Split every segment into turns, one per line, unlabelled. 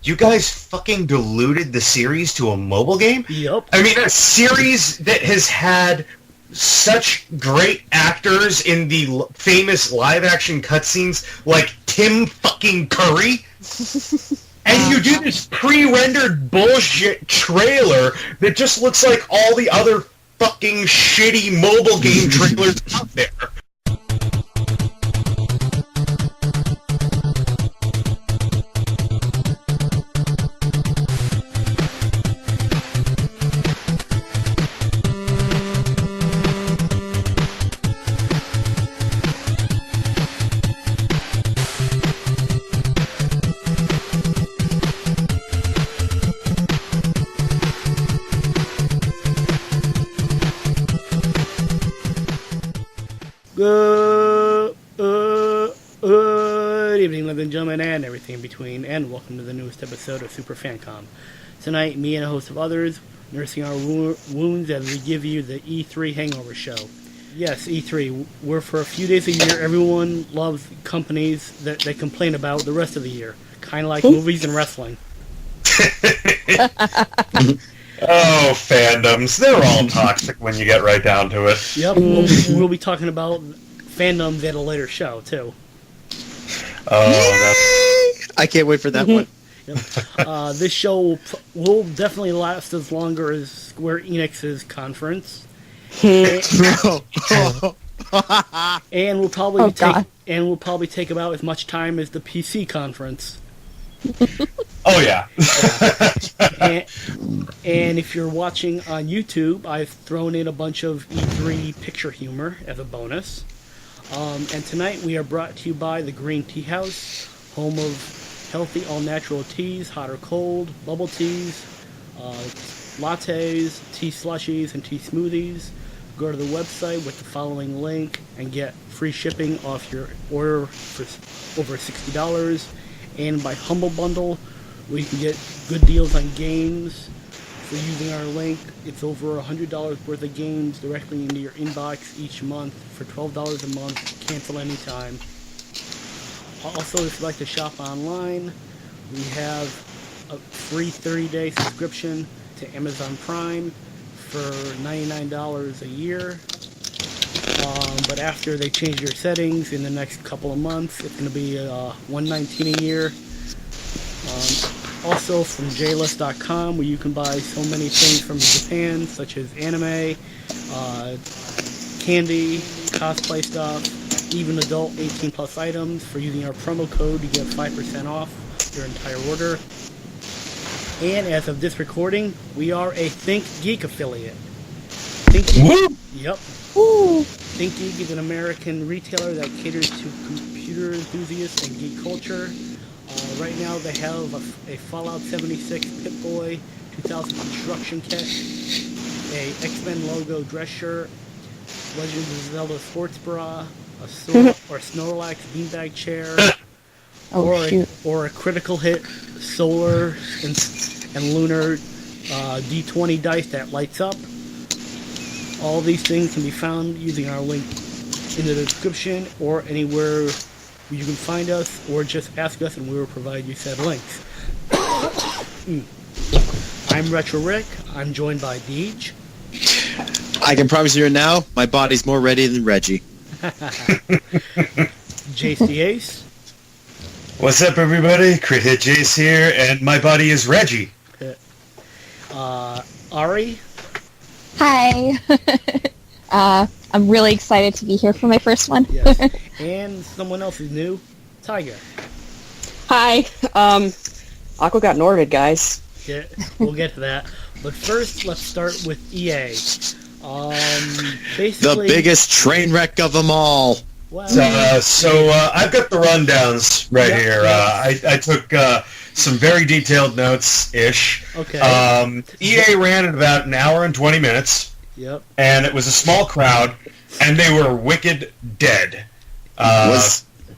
you guys fucking diluted the series to a mobile game?
Yep.
I mean, a series that has had such great actors in the famous live-action cutscenes like Tim fucking Curry. And you do this pre-rendered bullshit trailer that just looks like all the other fucking shitty mobile game trailers out there.
Good evening, ladies and gentlemen, and everything in between, and welcome to the newest episode of SuperFancom. Tonight, me and a host of others nursing our wounds as we give you the E3 Hangover show. Yes, E3, where for a few days a year, everyone loves companies that they complain about the rest of the year, kind of like movies and wrestling.
Oh, fandoms. They're all toxic when you get right down to it.
Yep, we'll be talking about fandoms at a later show, too.
Oh,
I can't wait for that one.
Yep. This show will definitely last as longer as Square Enix's conference. And will probably take about as much time as the PC conference.
Oh, yeah.
and if you're watching on YouTube, I've thrown in a bunch of E3 picture humor as a bonus. And tonight we are brought to you by the Green Teahouse, home of healthy all-natural teas, hot or cold, bubble teas, lattes, tea slushies, and tea smoothies. Go to the website with the following link and get free shipping off your order for over $60. And by Humble Bundle, where you can get good deals on games. For using our link, it's over $100 worth of games directly into your inbox each month for $12 a month. Cancel anytime. Also, if you'd like to shop online, we have a free 30-day subscription to Amazon Prime for $99 a year. But after they change your settings in the next couple of months, it's going to be $119 a year. Also from JList.com, where you can buy so many things from Japan, such as anime, candy, cosplay stuff, even adult 18+ items, for using our promo code to get 5% off your entire order. And as of this recording, we are a Think Geek affiliate. Think Geek, yep.
Woo.
Think Geek is an American retailer that caters to computer enthusiasts and geek culture. Right now they have a Fallout 76 Pip-Boy 2000 construction kit, a X-Men logo dress shirt, Legend of Zelda sports bra, a Snorlax beanbag chair, or a critical hit solar and lunar D20 dice that lights up. All these things can be found using our link in the description or anywhere you can find us, or just ask us and we will provide you said links. I'm Retro Rick. I'm joined by Deej.
I can promise you now, my body's more ready than Reggie.
Jace the Ace.
What's up, everybody? Crit Hit Jace here, and my buddy is Reggie.
Ari.
Hi. I'm really excited to be here for my first one.
Yes. And someone else is new. Tiger.
Hi. Aqua got Norvid, guys.
Yeah, we'll get to that. But first, let's start with EA. Basically,
The biggest train wreck of them all.
Well,
So I've got the rundowns right here. I took some very detailed notes-ish.
Okay.
EA ran at about an hour and 20 minutes.
Yep.
And it was a small crowd, and they were wicked dead.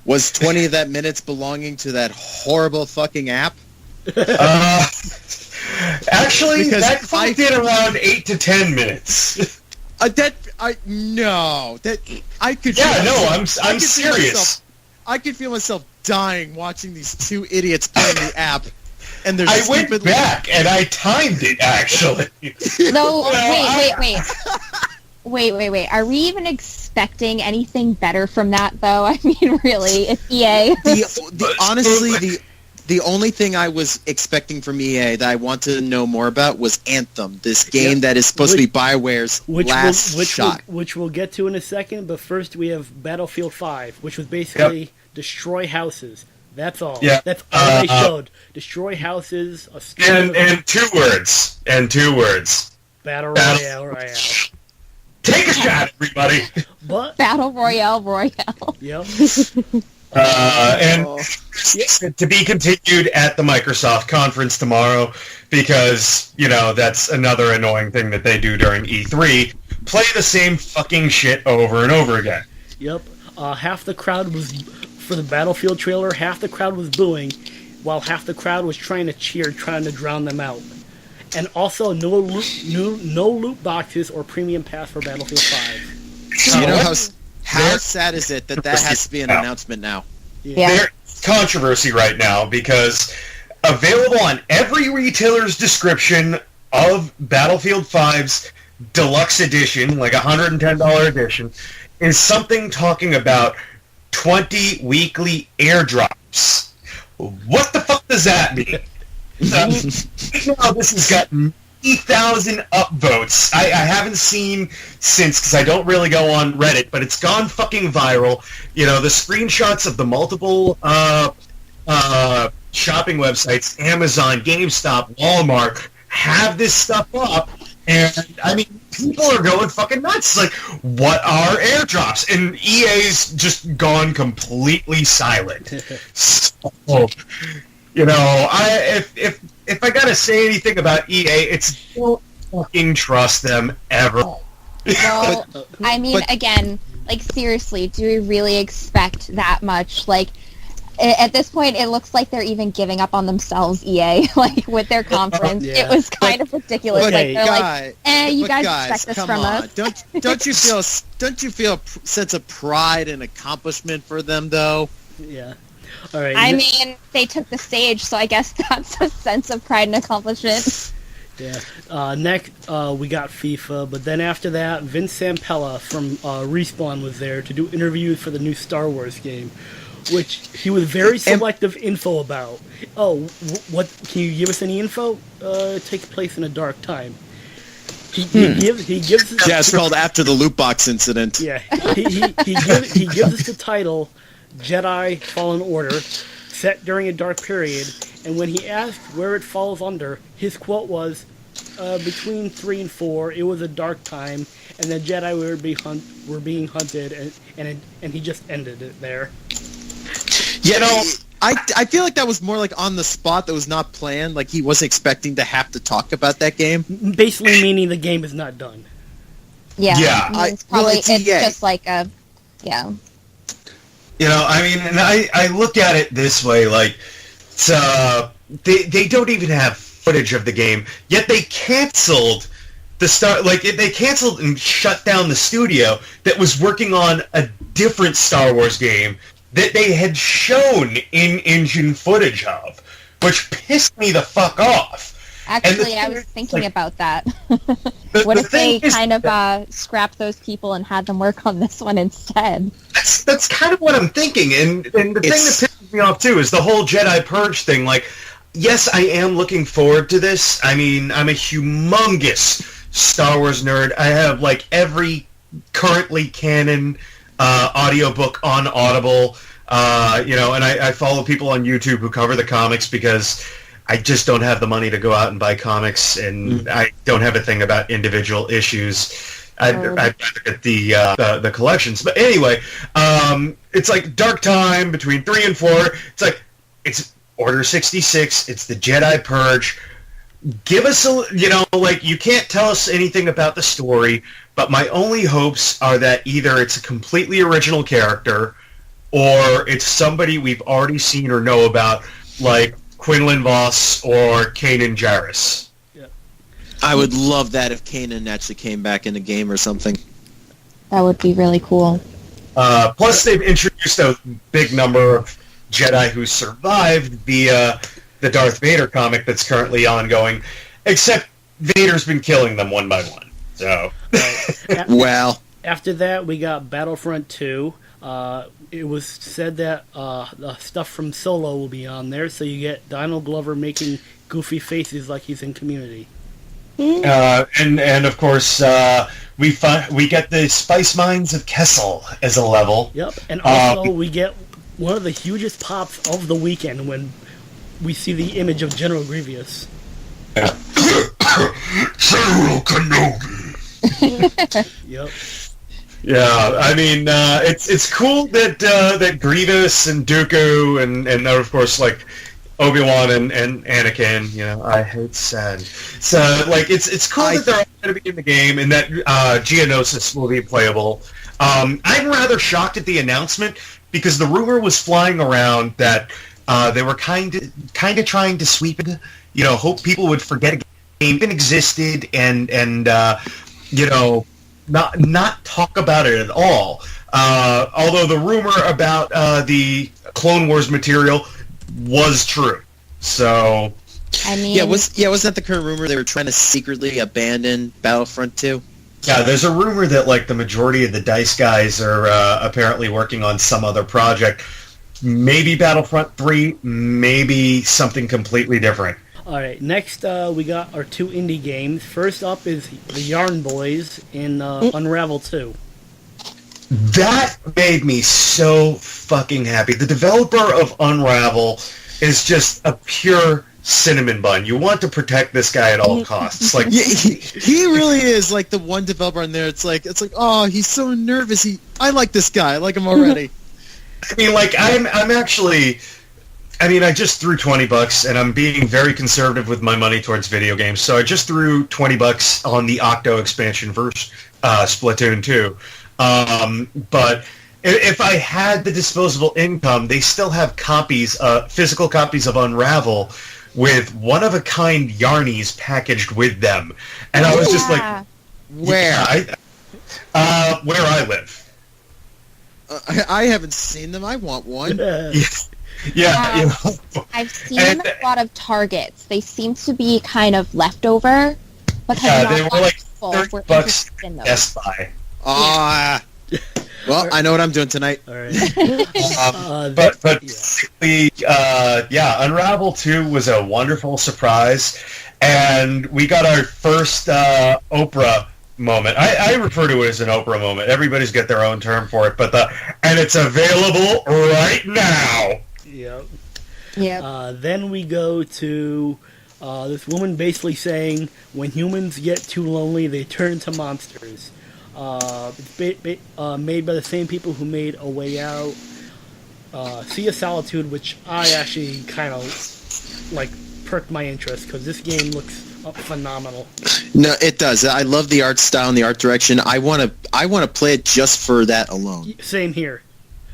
Was 20 of that minutes belonging to that horrible fucking app?
Actually,
Because
that fight did around 8 to 10 minutes.
I could.
Yeah, no, I'm serious.
I could feel myself dying watching these two idiots playing the app. And there's
I went back and I timed it, actually.
No, wait. Are we even expecting anything better from that, though? I mean, really, it's EA.
Honestly, the only thing I was expecting from EA that I wanted to know more about was Anthem, this game that is supposed to be BioWare's last shot.
Which we'll get to in a second, but first we have Battlefield 5, which was basically destroy houses. That's all. Yeah. That's all they showed. Destroy houses.
And two words.
Battle Royale.
Take a shot, everybody.
But
Battle Royale.
Yep.
And to be continued at the Microsoft conference tomorrow, because, that's another annoying thing that they do during E3. Play the same fucking shit over and over again.
Yep. Half the crowd was, for the Battlefield trailer, half the crowd was booing, while half the crowd was trying to cheer, trying to drown them out. And also, no loot boxes or premium pass for Battlefield 5.
How sad is it that has to be an announcement now?
Yeah.
There's controversy right now because available on every retailer's description of Battlefield 5's deluxe edition, like $110 edition, is something talking about 20 weekly airdrops. What the fuck does that mean? Now this has gotten 80,000 upvotes. I haven't seen since, because I don't really go on Reddit, but it's gone fucking viral. The screenshots of the multiple shopping websites, Amazon, GameStop, Walmart, have this stuff up, and, I mean, people are going fucking nuts. Like, what are airdrops? And EA's just gone completely silent. So, if I gotta say anything about EA, it's don't fucking trust them ever.
Well, I mean, again, like, seriously, do we really expect that much? Like, at this point, it looks like they're even giving up on themselves, EA, like, with their conference.
Yeah.
It was kind of ridiculous.
Okay,
like, they're you guys expect this from us.
Don't you feel a sense of pride and accomplishment for them, though?
Yeah. All right.
I mean, they took the stage, so I guess that's a sense of pride and accomplishment.
Yeah. Next, we got FIFA, but then after that, Vince Zampella from Respawn was there to do interviews for the new Star Wars game, which he was very selective info about. Oh, what? Can you give us any info? It takes place in a dark time. He gives.
Yeah, it's called After the Loot Box Incident.
Yeah, he gives us the title, Jedi Fallen Order, set during a dark period, and when he asked where it falls under, his quote was, between 3 and 4, it was a dark time, and the Jedi were being hunted, and he just ended it there.
I feel like that was more like on the spot, that was not planned, like he wasn't expecting to have to talk about that game.
Basically meaning the game is not done.
Yeah. It's probably,
it's
just like a, yeah.
I mean, and I look at it this way, like, they don't even have footage of the game, yet they canceled they canceled and shut down the studio that was working on a different Star Wars game that they had shown in-engine footage of, which pissed me the fuck off.
Actually, I was thinking about that. What if they kind of scrapped those people and had them work on this one instead?
That's kind of what I'm thinking, and the thing that pisses me off too is the whole Jedi Purge thing. Like, yes, I am looking forward to this. I mean, I'm a humongous Star Wars nerd. I have like every currently canon audiobook on Audible, and I follow people on YouTube who cover the comics because I just don't have the money to go out and buy comics, and I don't have a thing about individual issues. I'd get the collections. But anyway, it's like Dark Time between 3 and 4. It's like, it's Order 66. It's the Jedi Purge. Give us you can't tell us anything about the story, but my only hopes are that either it's a completely original character or it's somebody we've already seen or know about, like Quinlan Voss or Kanan Jarrus.
Yeah.
I would love that if Kanan actually came back in the game or something.
That would be really cool.
Plus, they've introduced a big number of Jedi who survived via the Darth Vader comic that's currently ongoing, except Vader's been killing them one by one. So,
well,
after that we got Battlefront 2. It was said that the stuff from Solo will be on there, so you get Donald Glover making goofy faces like he's in Community.
And of course we get the Spice Mines of Kessel as a level.
Yep, and also we get one of the hugest pops of the weekend when we see the image of General Grievous.
General Kenobi.
Yep.
Yeah, I mean, it's cool that that Grievous and Dooku and of course like Obi-Wan and Anakin, you know, I hate sad. So like it's cool that they're all going to be in the game and that Geonosis will be playable. I'm rather shocked at the announcement because the rumor was flying around that they were kind of trying to sweep it, you know, hope people would forget a game even existed and you know. Not talk about it at all. Although the rumor about the Clone Wars material was true. So,
I mean,
wasn't that the current rumor? They were trying to secretly abandon Battlefront 2.
Yeah, there's a rumor that like the majority of the DICE guys are apparently working on some other project. Maybe Battlefront 3, maybe something completely different.
Alright, next we got our 2 indie games. First up is the Yarn Boys in Unravel 2.
That made me so fucking happy. The developer of Unravel is just a pure cinnamon bun. You want to protect this guy at all costs. Like
yeah, he really is like the one developer in there. It's like, oh, he's so nervous. I like this guy. I like him already.
I mean, like I'm actually. I mean, I just threw $20, and I'm being very conservative with my money towards video games. So I just threw $20 on the Octo expansion versus Splatoon 2. But if I had the disposable income, they still have copies, physical copies of Unravel with one-of-a-kind Yarnies packaged with them. And I was just like,
where?
Yeah, where I live.
I haven't seen them. I want one.
Yeah, you know.
I've seen them a lot of Targets. They seem to be kind of leftover because
they were like
$30
in Best Buy.
Well, I know what I'm doing tonight.
All right.
But basically, Unravel 2 was a wonderful surprise, and we got our first Oprah moment. I refer to it as an Oprah moment. Everybody's got their own term for it, and it's available right now.
Yep.
Yep.
Then we go to this woman basically saying, when humans get too lonely, they turn to monsters. It's made by the same people who made A Way Out, Sea of Solitude, which I actually kind of like perked my interest because this game looks phenomenal.
No, it does. I love the art style and the art direction. I want to play it just for that alone.
Same here.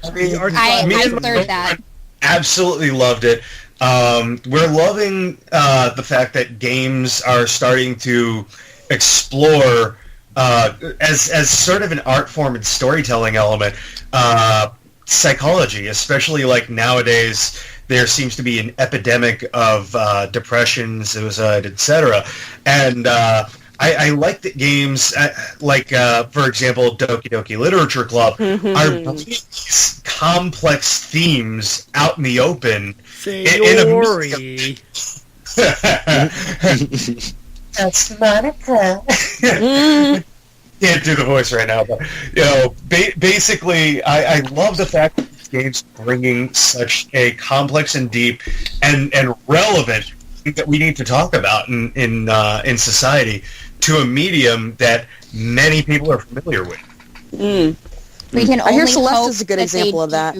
I third that.
Absolutely loved it. We're loving the fact that games are starting to explore as sort of an art form and storytelling element psychology, especially like nowadays there seems to be an epidemic of depression, suicide, etc. And I like that games like, for example, Doki Doki Literature Club are bringing these complex themes out in the open.
Sayori.
That's Monica. Can't do the voice right now, but you know, basically, I love the fact that this game's bringing such a complex and deep and relevant that we need to talk about in society to a medium that many people are familiar with.
We can
I hear
only
Celeste
hope
is a good
that
example of that.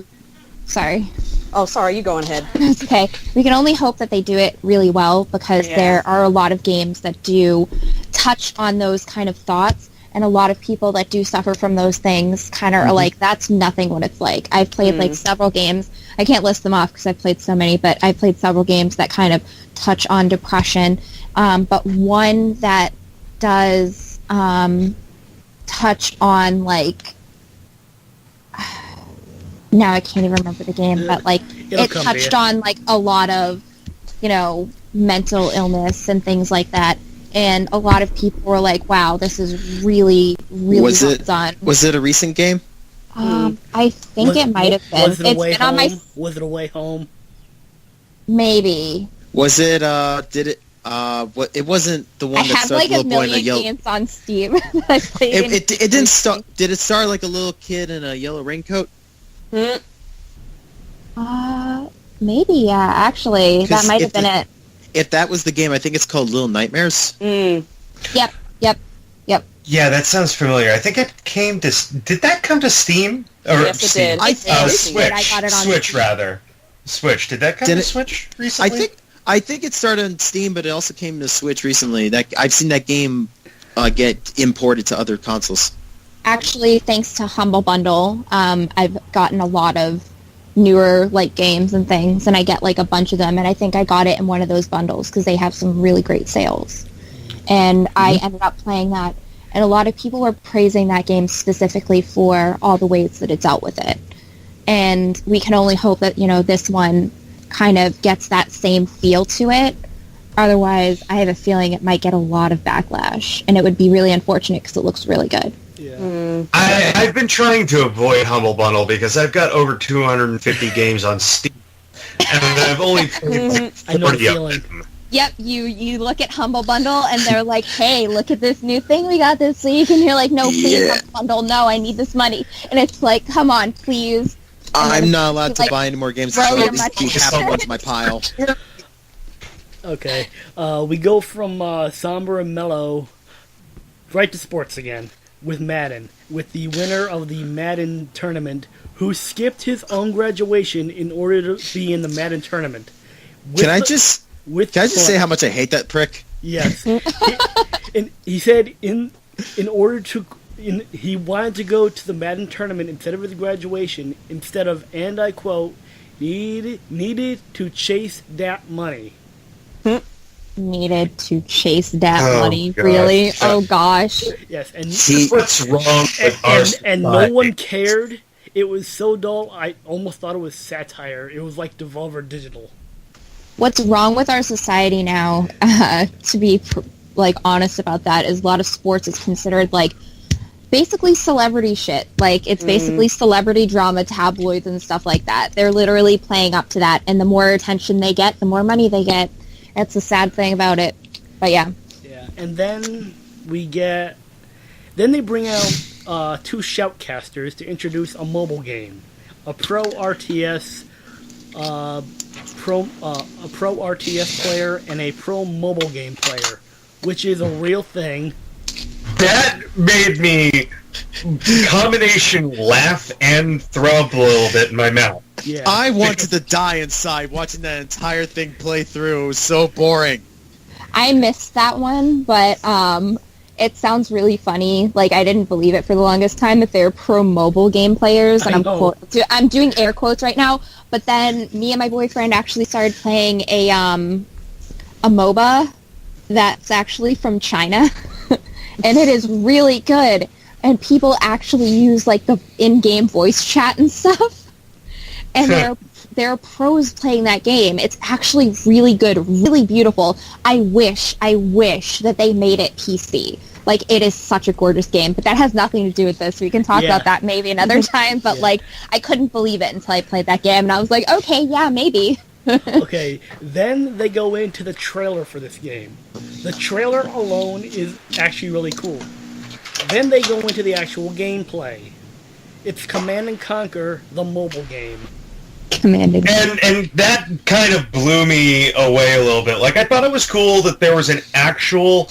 Sorry.
Oh, sorry, you go on ahead.
It's okay. We can only hope that they do it really well because there are a lot of games that do touch on those kind of thoughts, and a lot of people that do suffer from those things kind of are like, that's nothing what it's like. I've played like several games. I can't list them off because I've played so many, but I've played several games that kind of touch on depression. But one that does touch on like, now I can't even remember the game, but like it touched on like a lot of mental illness and things like that. And a lot of people were like, wow, this is really, really well done.
Was it a recent game?
I think it might have been.
Was it Was it A Way Home?
Maybe.
Was it, it wasn't the one that started a little boy in a yellow...
I have like a million games on Steam that I played.
It didn't start... Did it start like a little kid in a yellow raincoat?
Maybe, yeah, actually. That might have been it.
If that was the game, I think it's called Little Nightmares.
Yep.
Yeah, that sounds familiar. I think it came to... Did that come to Steam? Or
yes, it
Steam?
did.
Switch.
I got it on
Switch,
Steam.
rather. Switch. Did that come to Switch recently?
I think it started on Steam, but it also came to Switch recently. I've seen that game get imported to other consoles.
Actually, thanks to Humble Bundle, I've gotten a lot of newer games and things, and I get a bunch of them, and I think I got it in one of those bundles because they have some really great sales. And I ended up playing that, and a lot of people were praising that game specifically for all the ways that it dealt with it. And we can only hope that, this one kind of gets that same feel to it. Otherwise, I have a feeling it might get a lot of backlash, and it would be really unfortunate because it looks really good.
Yeah.
I've been trying to avoid Humble Bundle because I've got over 250 games on Steam, and I've only played 40 of them.
Yep, you look at Humble Bundle, and they're like, hey, look at this new thing we got this week, and you're like, no, please, Humble Bundle, no, I need this money. And it's like, come on, please.
I'm not allowed to buy any more games. So I just keep half onto my pile.
Okay, we go from somber and mellow right to sports again with Madden, with the winner of the Madden tournament who skipped his own graduation in order to be in the Madden tournament.
Can I just say how much I hate that prick?
Yes. He said he wanted to go to the Madden tournament instead of his graduation, instead of, and I quote, needed to chase that money.
Needed to chase that money, gosh. Really? Oh gosh.
Yes, and
what's wrong with our
and no one cared. It was so dull. I almost thought it was satire. It was like Devolver Digital.
What's wrong with our society now? To be honest about that, is a lot of sports is considered basically celebrity shit. It's basically celebrity drama, tabloids and stuff like that. They're literally playing up to that, and the more attention they get, the more money they get. That's the sad thing about it. But yeah.
Yeah, and then they bring out two shoutcasters to introduce a mobile game, a pro RTS player and a pro mobile game player, which is a real thing.
That made me combination laugh and throw up a little bit in my mouth.
Yeah.
I wanted to die inside watching that entire thing play through. It was so boring.
I missed that one, but it sounds really funny. I didn't believe it for the longest time that they're pro mobile game players, and I'm doing air quotes right now. But then me and my boyfriend actually started playing a MOBA that's actually from China, and it is really good. And people actually use the in-game voice chat and stuff. And there are pros playing that game. It's actually really good, really beautiful. I wish that they made it PC. It is such a gorgeous game. But that has nothing to do with this. We can talk about that maybe another time. But I couldn't believe it until I played that game, and I was like, okay, yeah, maybe.
Okay, then they go into the trailer for this game. The trailer alone is actually really cool. Then they go into the actual gameplay. It's Command & Conquer, the mobile game.
And that kind of blew me away a little bit. I thought it was cool that there was an actual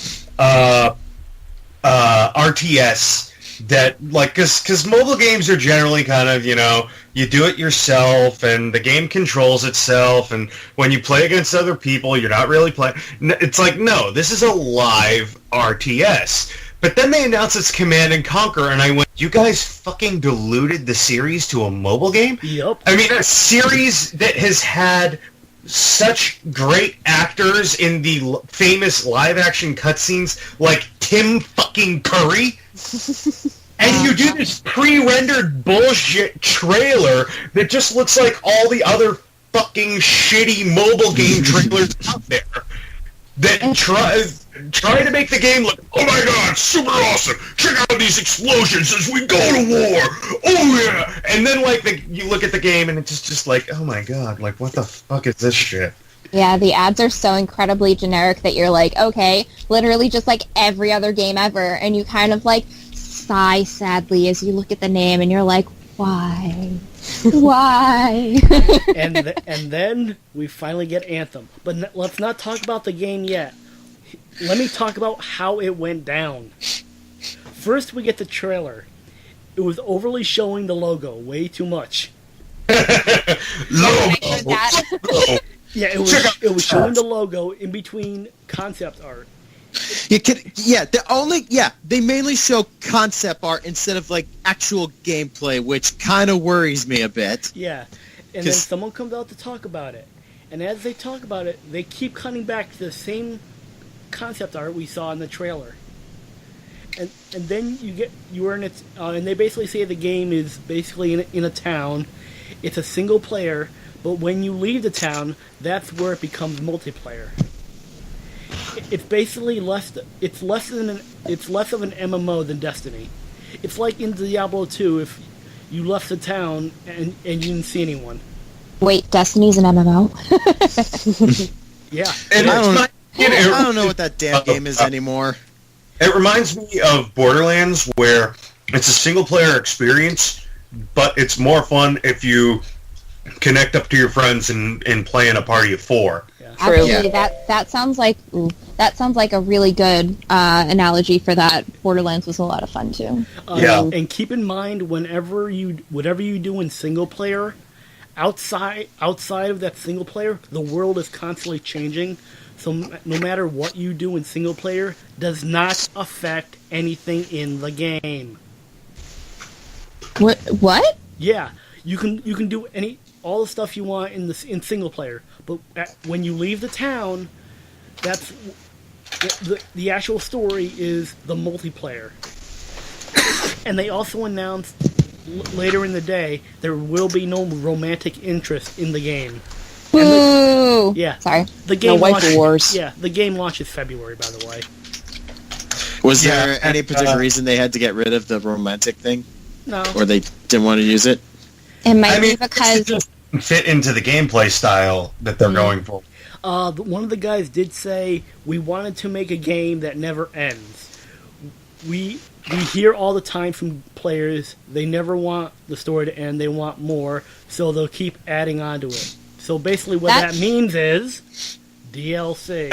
RTS that, because mobile games are generally kind of, you do it yourself, and the game controls itself, and when you play against other people, you're not really playing. It's no, this is a live RTS. But then they announced it's Command & Conquer, and I went, you guys fucking diluted the series to a mobile game?
Yep.
I mean, a series that has had such great actors in the famous live-action cutscenes like Tim fucking Curry, and you do this pre-rendered bullshit trailer that just looks like all the other fucking shitty mobile game trailers out there that try to make the game look, oh my god, super awesome! Check out these explosions as we go to war! Oh yeah! And then you look at the game and it's just like, oh my god, like what the fuck is this shit?
Yeah, the ads are so incredibly generic that you're like, okay, literally just like every other game ever, and you kind of like sigh sadly as you look at the name and you're like, why? Why?
and then we finally get Anthem. But let's not talk about the game yet. Let me talk about how it went down. First, we get the trailer. It was overly showing the logo way too much.
Logo.
Yeah, it was showing the logo in between concept art.
They mainly show concept art instead of like actual gameplay, which kind of worries me a bit.
Yeah, and then someone comes out to talk about it, and as they talk about it, they keep cutting back to the same concept art we saw in the trailer. And then and they basically say the game is basically in a town. It's a single player, but when you leave the town, that's where it becomes multiplayer. It's basically less of an MMO than Destiny. It's like in Diablo 2 if you left the town and you didn't see anyone.
Wait, Destiny's an MMO?
Yeah.
And I don't know what that damn game is anymore.
It reminds me of Borderlands, where it's a single-player experience, but it's more fun if you connect up to your friends and play in a party of 4.
Actually, that sounds like a really good analogy for that. Borderlands was a lot of fun too.
And keep in mind, whatever you do in single player, outside of that single player, the world is constantly changing. So no matter what you do in single player, does not affect anything in the game.
What?
Yeah, you can do all the stuff you want in single player, but when you leave the town, that's the actual story is the multiplayer. And they also announced later in the day there will be no romantic interest in the game.
Boo!
Yeah,
sorry.
The game
wars.
Yeah, the game launches February, by the way.
Was there any particular reason they had to get rid of the romantic thing?
No.
Or they didn't want to use it?
It might be because
it just fit into the gameplay style that they're going for.
One of the guys did say we wanted to make a game that never ends. We hear all the time from players they never want the story to end, they want more, so they'll keep adding on to it. So basically what that means is DLC.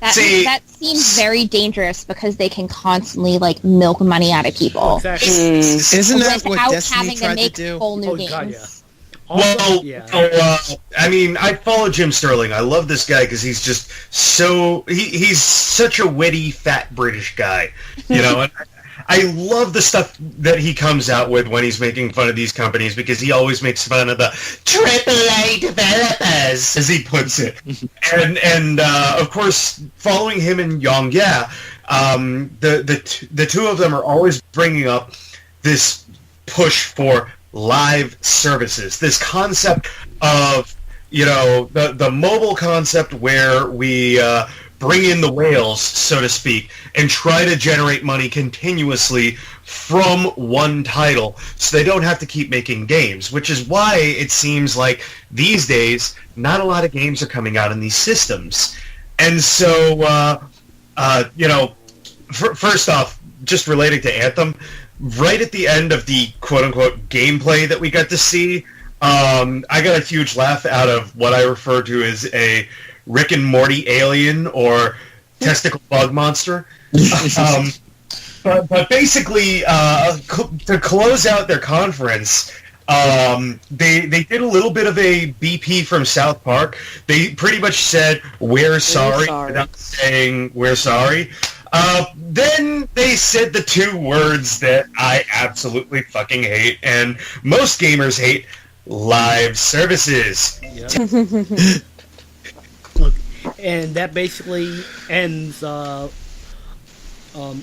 That seems very dangerous because they can constantly milk money out of people.
Exactly.
Isn't that what
without
Destiny
having to
tried to
make
do?
whole new games.
God, yeah.
I follow Jim Sterling. I love this guy because he's just he's such a witty, fat British guy, and I love the stuff that he comes out with when he's making fun of these companies because he always makes fun of the AAA developers, as he puts it. and of course, following him and Yong, the two of them are always bringing up this push for live services, this concept of the mobile concept where we bring in the whales, so to speak, and try to generate money continuously from one title so they don't have to keep making games, which is why it seems like these days not a lot of games are coming out in these systems. And so, first off, just relating to Anthem, right at the end of the quote-unquote gameplay that we got to see, I got a huge laugh out of what I refer to as a Rick and Morty alien or testicle bug monster. But basically, to close out their conference, they did a little bit of a BP from South Park. They pretty much said, we're sorry, without saying we're sorry. Then they said the two words that I absolutely fucking hate, and most gamers hate: live services.
Yep. Look, and that basically ends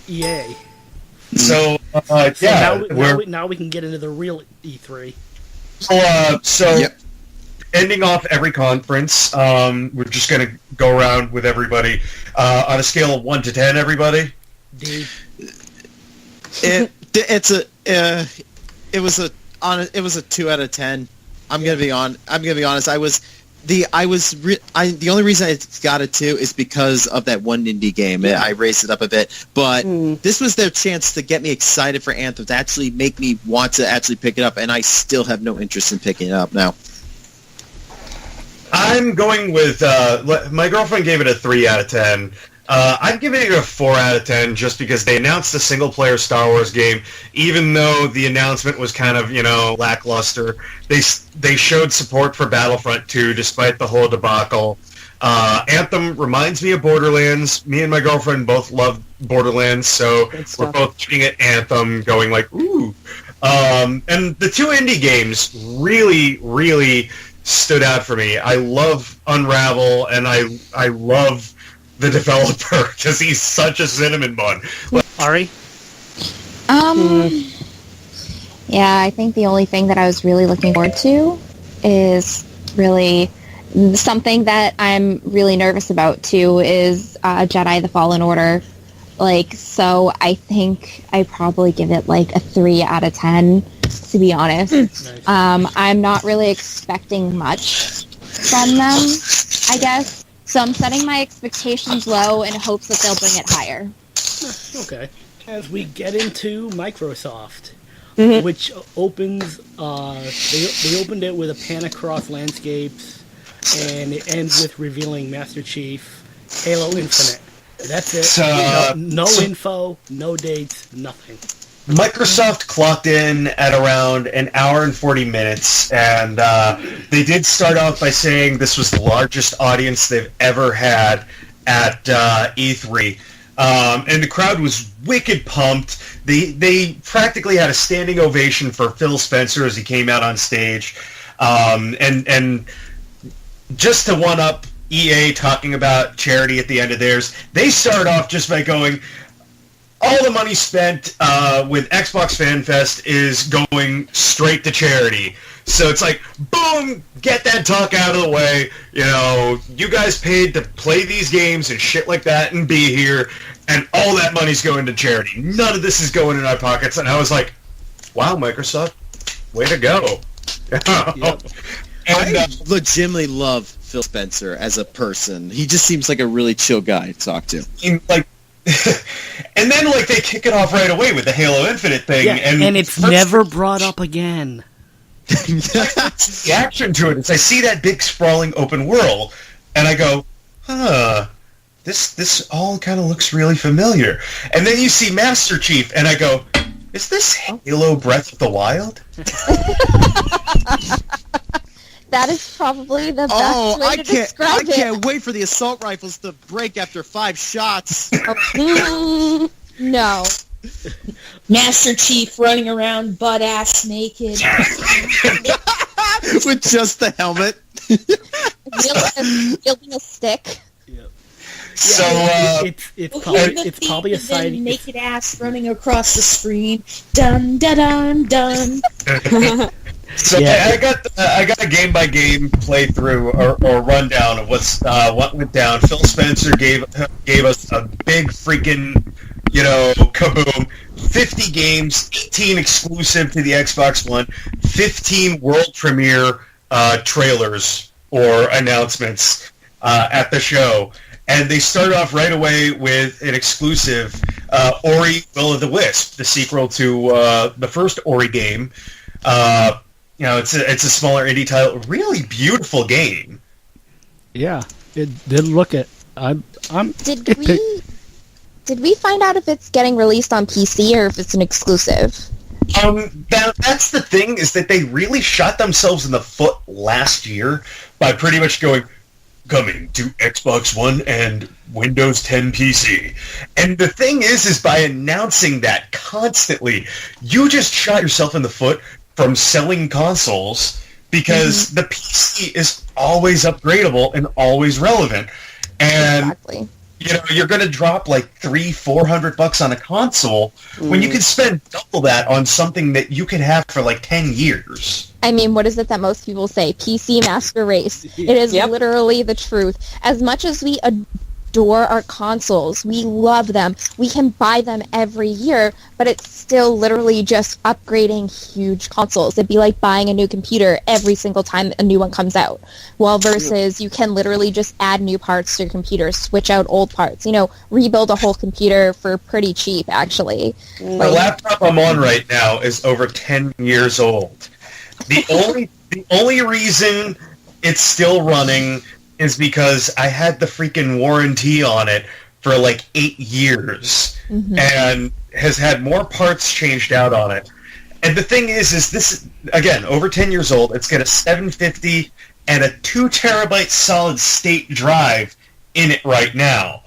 EA.
So
now we can get into the real E3.
So
yep.
ending off every conference. We're just going to go around with everybody on a scale of 1 to 10. Everybody.
Deej.
It was a 2 out of 10. I'm gonna be honest. The only reason I got a 2 is because of that one indie game. Yeah. I raised it up a bit, but this was their chance to get me excited for Anthem, to actually make me want to actually pick it up, and I still have no interest in picking it up now.
I'm going with my girlfriend gave it a 3 out of 10. I'm giving it a 4 out of 10 just because they announced a single-player Star Wars game, even though the announcement was kind of, lackluster. They showed support for Battlefront 2 despite the whole debacle. Anthem reminds me of Borderlands. Me and my girlfriend both love Borderlands, so we're both looking at Anthem going like, ooh. And the 2 indie games really, really stood out for me. I love Unravel, and I love the developer because he's such a cinnamon bun.
Ari?
Yeah, I think the only thing that I was really looking forward to is really something that I'm really nervous about too is Jedi: The Fallen Order. So I think I probably give it a 3 out of 10, to be honest.
Nice.
I'm not really expecting much from them, I guess. So I'm setting my expectations low in hopes that they'll bring it higher.
Okay. As we get into Microsoft, which opens, they opened it with a pan across landscapes, and it ends with revealing Master Chief, Halo Infinite. That's it. No info, no dates, nothing.
Microsoft clocked in at around an hour and 40 minutes, and they did start off by saying this was the largest audience they've ever had at E3. And the crowd was wicked pumped. They practically had a standing ovation for Phil Spencer as he came out on stage. And just to one-up EA talking about charity at the end of theirs, they start off just by going, all the money spent with Xbox Fan Fest is going straight to charity. So it's like, boom, get that talk out of the way. You guys paid to play these games and shit like that and be here, and all that money's going to charity. None of this is going in our pockets. And I was like, wow, Microsoft, way to go.
Yep.
And,
I legitimately love Phil Spencer as a person. He just seems like a really chill guy to talk to.
And then they kick it off right away with the Halo Infinite thing,
and it's never brought up again.
The action to it is I see that big sprawling open world, and I go, this all kind of looks really familiar. And then you see Master Chief, and I go, is this Halo Breath of the Wild?
That is probably the best way to describe it.
I can't wait for the assault rifles to break after 5 shots.
No.
Master Chief running around butt-ass naked.
With just the helmet.
Wielding a stick.
Yep.
So,
it's probably a side...
naked ass running across the screen. Dun, dun, dun, dun.
So I got a game by game playthrough or rundown of what went down. Phil Spencer gave us a big freaking kaboom. 50 games, 18 exclusive to the Xbox One, 15 world premiere trailers or announcements at the show. And they start off right away with an exclusive, Ori Will of the Wisp, the sequel to the first Ori game. It's a smaller indie title, really beautiful game.
Yeah, it did look it.
Did we find out if it's getting released on PC or if it's an exclusive?
That's the thing, is that they really shot themselves in the foot last year by pretty much going, coming to Xbox One and Windows 10 PC. And the thing is by announcing that constantly, you just shot yourself in the foot from selling consoles, because the PC is always upgradable and always relevant. And
exactly.
You're going to drop $300-400 on a console when you can spend double that on something that you can have for 10 years.
I mean, what is it that most people say? PC Master Race. It is literally the truth. As much as we adore our consoles, we love them, we can buy them every year, but it's still literally just upgrading huge consoles. It'd be like buying a new computer every single time a new one comes out. Well, versus you can literally just add new parts to your computer, switch out old parts, rebuild a whole computer for pretty cheap, actually.
The laptop I'm on right now is over 10 years old. The only reason it's still running is because I had the freaking warranty on it for like 8 years and has had more parts changed out on it. And the thing is this, again, over 10 years old, it's got a 750 and a 2 terabyte solid state drive in it right now.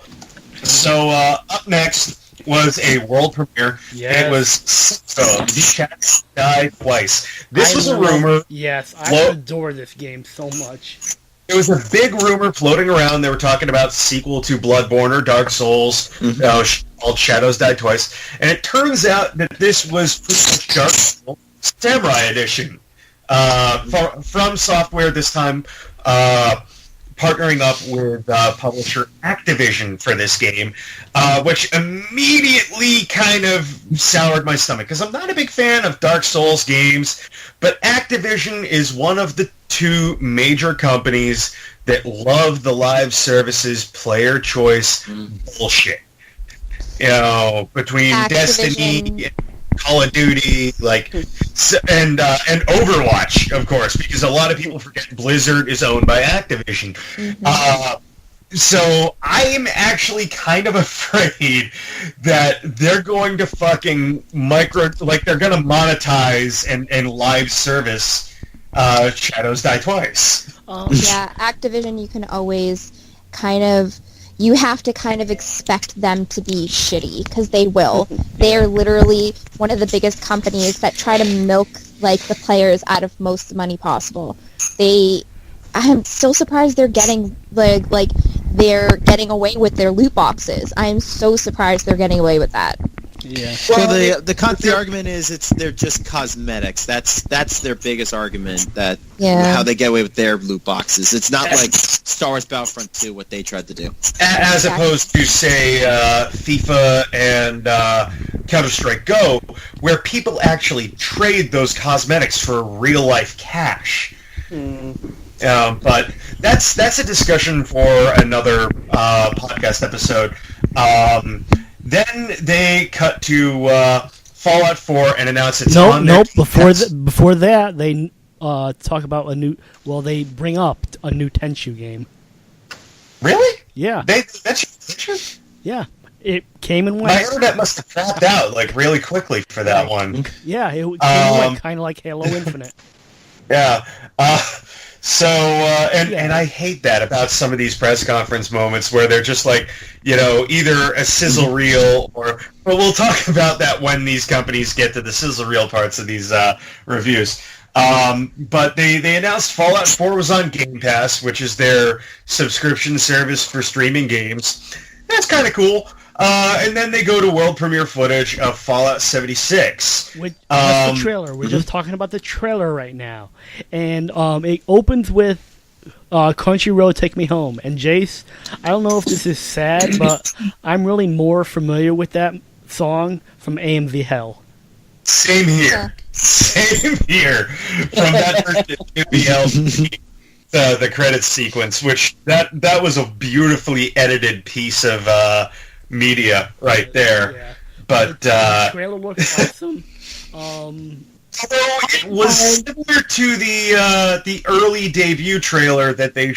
So up next was a world premiere. Yes. It was The Chat Died Twice. This was a rumor.
Yes, I adore this game so much.
It was a big rumor floating around. They were talking about sequel to Bloodborne or Dark Souls, called Shadows Die Twice. And it turns out that this was pretty much Dark Souls Samurai Edition. From Software this time, partnering up with publisher Activision for this game, which immediately kind of soured my stomach, because I'm not a big fan of Dark Souls games, but Activision is one of the 2 major companies that love the live services player choice bullshit. Between Activision, Destiny, Call of Duty, and Overwatch, of course, because a lot of people forget Blizzard is owned by Activision. So I'm actually kind of afraid that they're going to fucking they're going to monetize and live service Shadows Die Twice.
Yeah, Activision, you can always you have to kind of expect them to be shitty, because they will. They are literally one of the biggest companies that try to milk the players out of most money possible. I'm still surprised they're getting they're getting away with their loot boxes. I am so surprised they're getting away with that.
Yeah. Well, the argument is they're just cosmetics. That's their biggest argument, that how they get away with their loot boxes. It's not like Star Wars Battlefront 2, what they tried to do.
As opposed to, say, FIFA and Counter-Strike Go, where people actually trade those cosmetics for real-life cash. But that's a discussion for another podcast episode. Then they cut to Fallout 4 and announce it's on.
Before that, they talk about a new. Well, they bring up a new Tenchu game.
Really?
Yeah.
That's
yeah. It came and went.
My internet must have dropped out really quickly for that one.
Yeah, it came and went, kind of like Halo Infinite.
Yeah. And I hate that about some of these press conference moments where they're just either a sizzle reel but we'll talk about that when these companies get to the sizzle reel parts of these reviews. But they announced Fallout 4 was on Game Pass, which is their subscription service for streaming games. That's kind of cool. And then they go to world premiere footage of Fallout 76.
That's the trailer. We're just talking about the trailer right now. And it opens with Country Road, Take Me Home. And Jace, I don't know if this is sad, but I'm really more familiar with that song from AMV Hell.
Same here. Same here. From that first AMV Hell, the credits sequence, which that was a beautifully edited piece of media right there.
Yeah.
But
the trailer looks awesome.
It was similar to the early debut trailer that they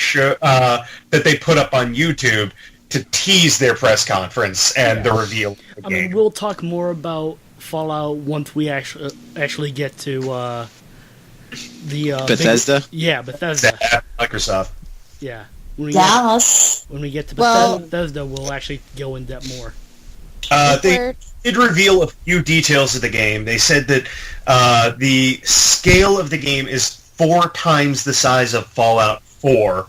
put up on YouTube to tease their press conference and the reveal of the game.
I mean, we'll talk more about Fallout once we actually get to the
Bethesda.
Bethesda.
Microsoft.
Yeah. When we get to Bethesda, we'll actually go in depth more.
They did reveal a few details of the game. They said that the scale of the game is 4 times the size of Fallout 4.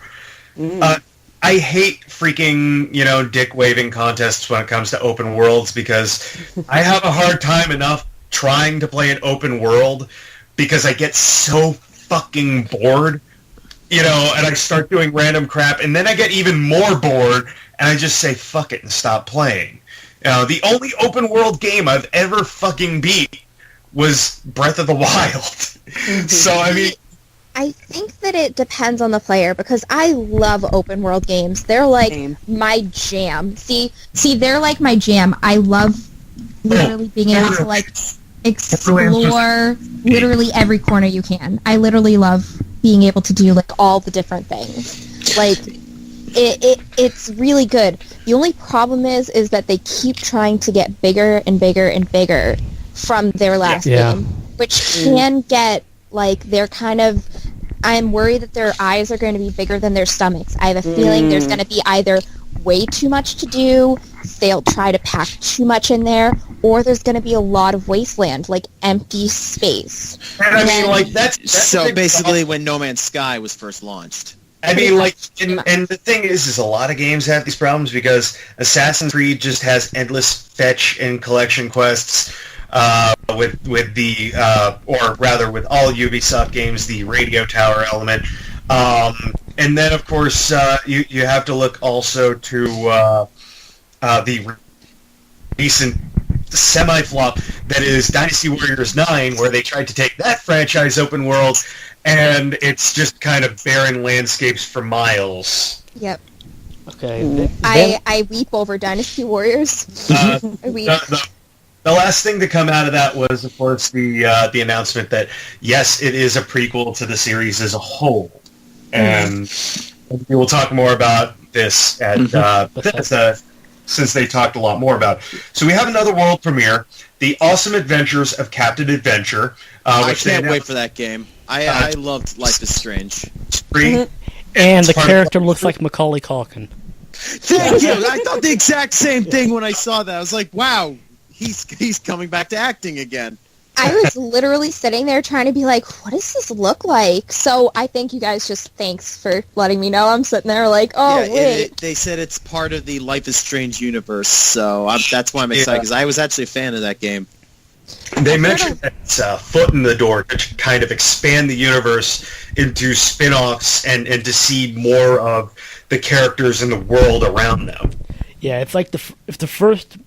I hate freaking, dick-waving contests when it comes to open worlds, because I have a hard time enough trying to play an open world because I get so fucking bored, and I start doing random crap, and then I get even more bored, and I just say, fuck it, and stop playing. The only open world game I've ever fucking beat was Breath of the Wild. So, I mean...
I think that it depends on the player, because I love open world games. They're like my jam. See, they're like my jam. I love literally being able to like explore literally every corner you can. I literally love being able to do like all the different things. Like it's really good. The only problem is that they keep trying to get bigger and bigger and bigger from their last game, which can get like they're kind of... I'm worried that their eyes are going to be bigger than their stomachs. I have a feeling there's going to be either way too much to do, they'll try to pack too much in there, or there's going to be a lot of wasteland, like empty space.
And I mean, like, that's
so basically when No Man's Sky was first launched.
I mean, like, and the thing is a lot of games have these problems because Assassin's Creed just has endless fetch and collection quests. With the or rather with all Ubisoft games, the radio tower element, and then of course you have to look also to the recent semi-flop that is Dynasty Warriors 9, where they tried to take that franchise open world, and it's just kind of barren landscapes for miles.
Yep.
Okay.
I weep over Dynasty Warriors. I weep.
The last thing to come out of that was, of course, the announcement that, yes, it is a prequel to the series as a whole. And we will talk more about this at Bethesda, since they talked a lot more about it. So we have another world premiere, The Awesome Adventures of Captain Adventure.
I can't wait for that game. I loved Life is Strange.
And the character looks like Macaulay Culkin.
Thank you! I thought the exact same thing when I saw that. I was like, wow. He's coming back to acting again.
I was literally sitting there trying to be like, what does this look like? So I thank you guys, thanks for letting me know. I'm sitting there like, wait.
They said it's part of the Life is Strange universe, so that's why I'm excited, because I was actually a fan of that game.
They mentioned that it's a foot in the door to kind of expand the universe into spin-offs and to see more of the characters in the world around them.
Yeah, it's like if the first...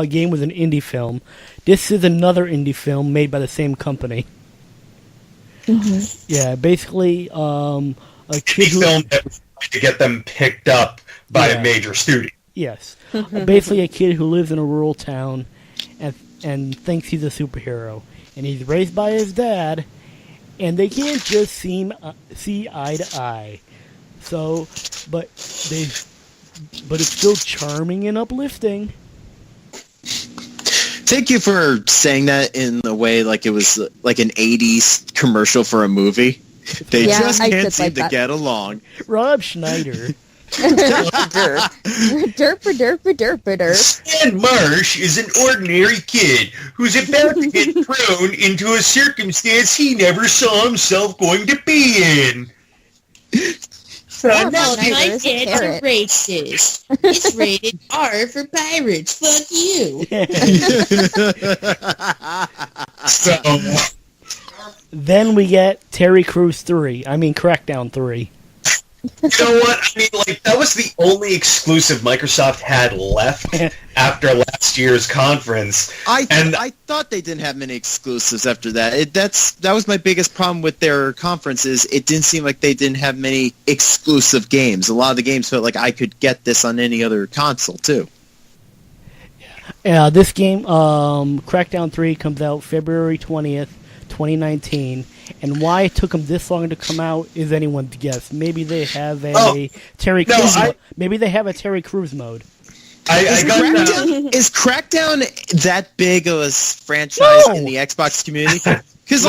game was an indie film. This is another indie film made by the same company. Yeah, basically, a kid
film that was trying to get them picked up by a major studio.
Yes, basically a kid who lives in a rural town and thinks he's a superhero, and he's raised by his dad, and they can't just see eye to eye. So, but it's still charming and uplifting.
Thank you for saying that in a way like it was like an 80s commercial for a movie. They just can't seem to get along.
Rob Schneider.
Stan Marsh is an ordinary kid who's about to get thrown into a circumstance he never saw himself going to be in.
My dad's a racist. It's rated R for pirates. Fuck you.
So
then we get Terry Crews 3. I mean, Crackdown 3.
You know what? I mean, like, that was the only exclusive Microsoft had left after last year's conference.
I thought they didn't have many exclusives after that. That was my biggest problem with their conferences. It didn't seem like they didn't have many exclusive games. A lot of the games felt like I could get this on any other console, too.
This game, Crackdown 3, comes out February 20th, 2019. And why it took them this long to come out is anyone's guess. Maybe they have a Terry Crews mode. Maybe they have a Terry Crews mode.
Is Crackdown that big of a franchise in the Xbox community? Because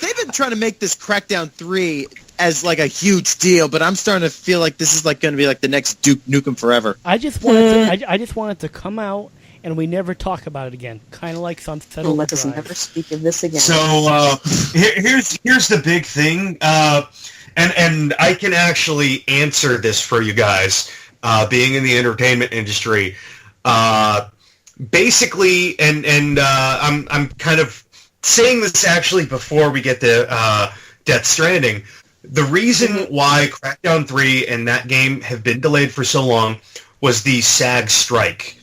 they've been trying to make this Crackdown 3 as like a huge deal, but I'm starting to feel like this is like going to be like the next Duke Nukem Forever.
I just want it to come out and we never talk about it again. Kind of like Sunset Overdrive.
Let us never speak of this again.
So here's the big thing, and I can actually answer this for you guys, being in the entertainment industry. Basically, and I'm kind of saying this actually before we get to Death Stranding. The reason why Crackdown 3 and that game have been delayed for so long was the SAG strike.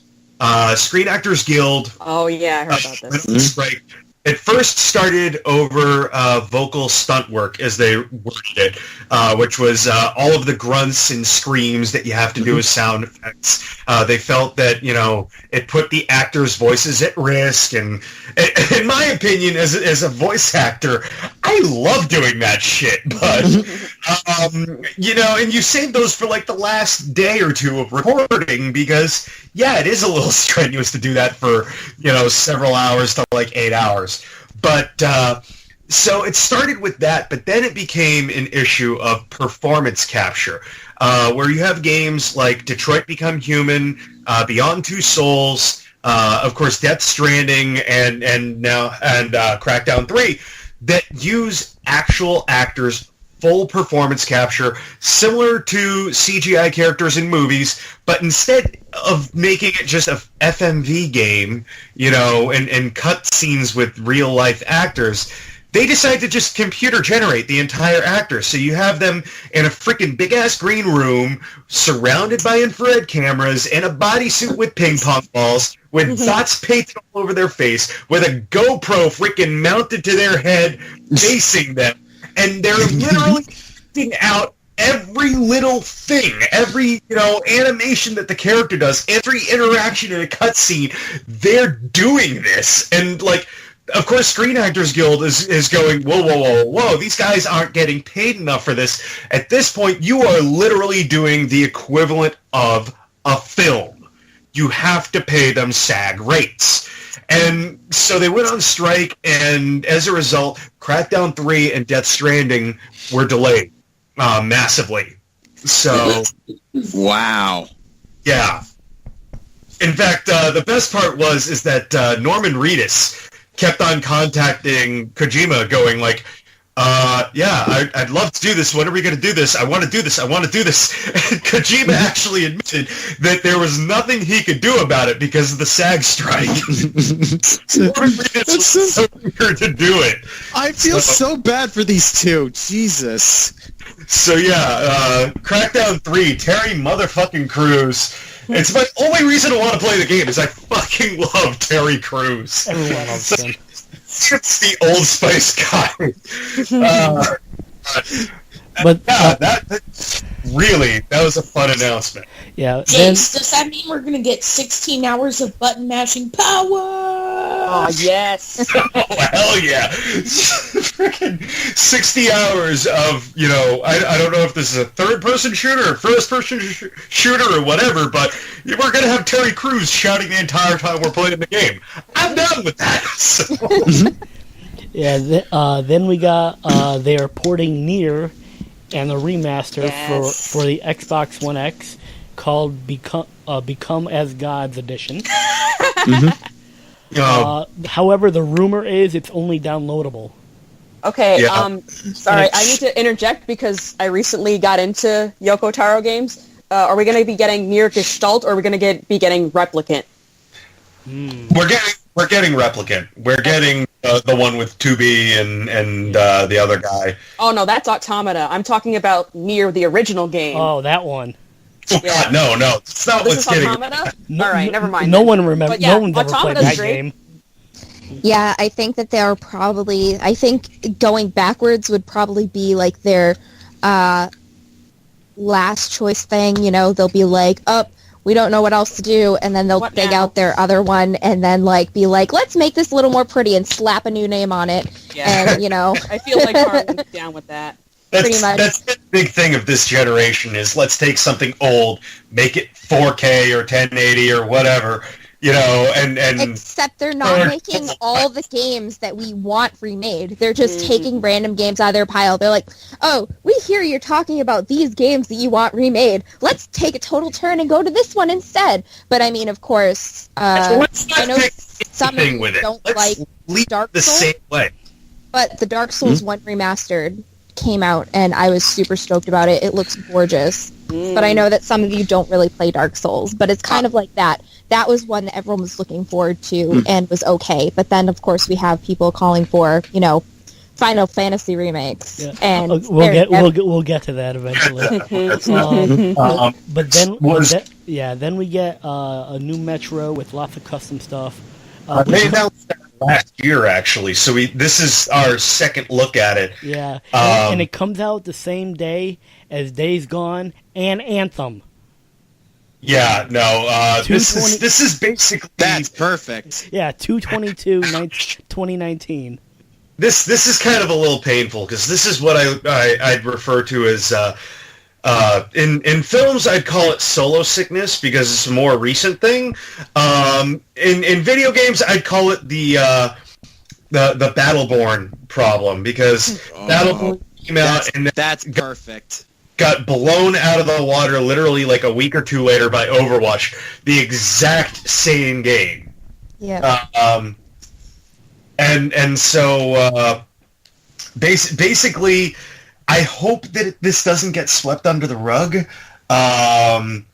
Screen Actors Guild.
Oh yeah, I heard about this.
Strike. It first started over vocal stunt work, as they worded it, which was all of the grunts and screams that you have to do with sound effects. They felt that, it put the actors' voices at risk, and in my opinion, as a voice actor, I love doing that shit, but, and you save those for, like, the last day or two of recording, because, yeah, it is a little strenuous to do that for, several hours to, like, 8 hours. But, so it started with that, but then it became an issue of performance capture, where you have games like Detroit Become Human, Beyond Two Souls, of course Death Stranding, and Crackdown 3, that use actual actors' full performance capture, similar to CGI characters in movies, but instead of making it just a FMV game, and cut scenes with real-life actors, they decide to just computer generate the entire actor. So you have them in a freaking big-ass green room, surrounded by infrared cameras, in a bodysuit with ping pong balls, with dots painted all over their face, with a GoPro freaking mounted to their head, facing them. And they're literally acting out every little thing, every, animation that the character does, every interaction in a cutscene. They're doing this. And, like, of course, Screen Actors Guild is going, whoa, these guys aren't getting paid enough for this. At this point, you are literally doing the equivalent of a film. You have to pay them SAG rates. And so they went on strike, and as a result, Crackdown 3 and Death Stranding were delayed massively. So...
Wow.
Yeah. In fact, the best part is that Norman Reedus kept on contacting Kojima, going like, I'd love to do this. When are we going to do this? I want to do this. And Kojima actually admitted that there was nothing he could do about it because of the SAG strike. Norman Reedus was so eager to do it.
I feel so bad for these two. Jesus.
So yeah, Crackdown 3, Terry motherfucking Crews. It's my only reason I want to play the game is I fucking love Terry Crews.
Everyone loves him.
It's the Old Spice guy.
But
that was a fun announcement.
Yeah.
James, does that mean we're gonna get 16 hours of button mashing power?
Oh yes.
Oh hell yeah! Freaking 60 hours of I don't know if this is a third-person shooter or first-person shooter or whatever, but we're gonna have Terry Crews shouting the entire time we're playing the game. I'm down with that. So.
Yeah. Then we got they are porting Nier and the remaster for the Xbox One X called Become as Gods Edition. However, the rumor is it's only downloadable.
Okay, sorry, I need to interject because I recently got into Yoko Taro games. Are we going to be getting Nier Gestalt, or are we going to be getting Replicant?
We're getting Replicant. We're getting the one with 2B and the other guy.
Oh no, that's Automata. I'm talking about Nier, the original game.
Oh, that one.
Oh God, no, it's not what's getting.
Automata? All right, never mind.
No one remembers.
Yeah,
no one's ever played that game.
Yeah, I think that they're probably... I think going backwards would probably be like their last choice thing. They'll be like, we don't know what else to do, and then they'll dig out their other one and then be like, let's make this a little more pretty and slap a new name on it.
Yeah.
And,
I feel like Harlan's down with that.
Pretty much.
That's the big thing of this generation is let's take something old, make it 4K or 1080 or whatever, and...
Except they're not making all the games that we want remade. They're just taking random games out of their pile. They're like, oh, we hear you're talking about these games that you want remade. Let's take a total turn and go to this one instead. But I mean, of course, I know some of you don't like Dark Souls.
Same way.
But the Dark Souls 1 remastered came out, and I was super stoked about it. It looks gorgeous. But I know that some of you don't really play Dark Souls, but it's kind of like that. That was one that everyone was looking forward to and was okay. But then, of course, we have people calling for, Final Fantasy remakes.
Yeah.
And
we'll get to that eventually. Then we get a new Metro with lots of custom stuff.
They announced that last year, actually, so this is our second look at it.
Yeah, and it comes out the same day as Days Gone and Anthem.
Yeah, no, this is basically...
That's perfect.
Yeah, 2/22/2019.
This is kind of a little painful, because this is what I'd refer to as... in films, I'd call it solo sickness because it's a more recent thing. In video games, I'd call it the Battleborn problem because Battleborn came out and
that's perfect.
Got blown out of the water literally like a week or two later by Overwatch, the exact same game.
Yeah.
So basically. I hope that this doesn't get swept under the rug, but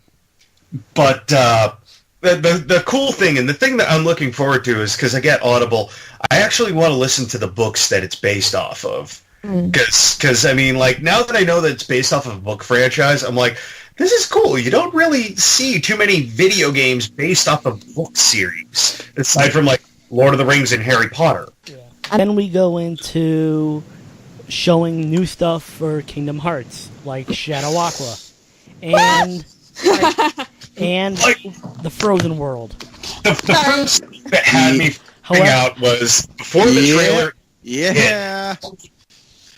the cool thing and the thing that I'm looking forward to is because I get Audible, I actually want to listen to the books that it's based off of. Because I mean, like, now that I know that it's based off of a book franchise, I'm like, this is cool. You don't really see too many video games based off of book series, aside from, like, Lord of the Rings and Harry Potter.
Yeah. Then we go into... showing new stuff for Kingdom Hearts, like Shadow Aqua, and the Frozen World.
The first thing that had me freaking out was before the trailer.
Yeah.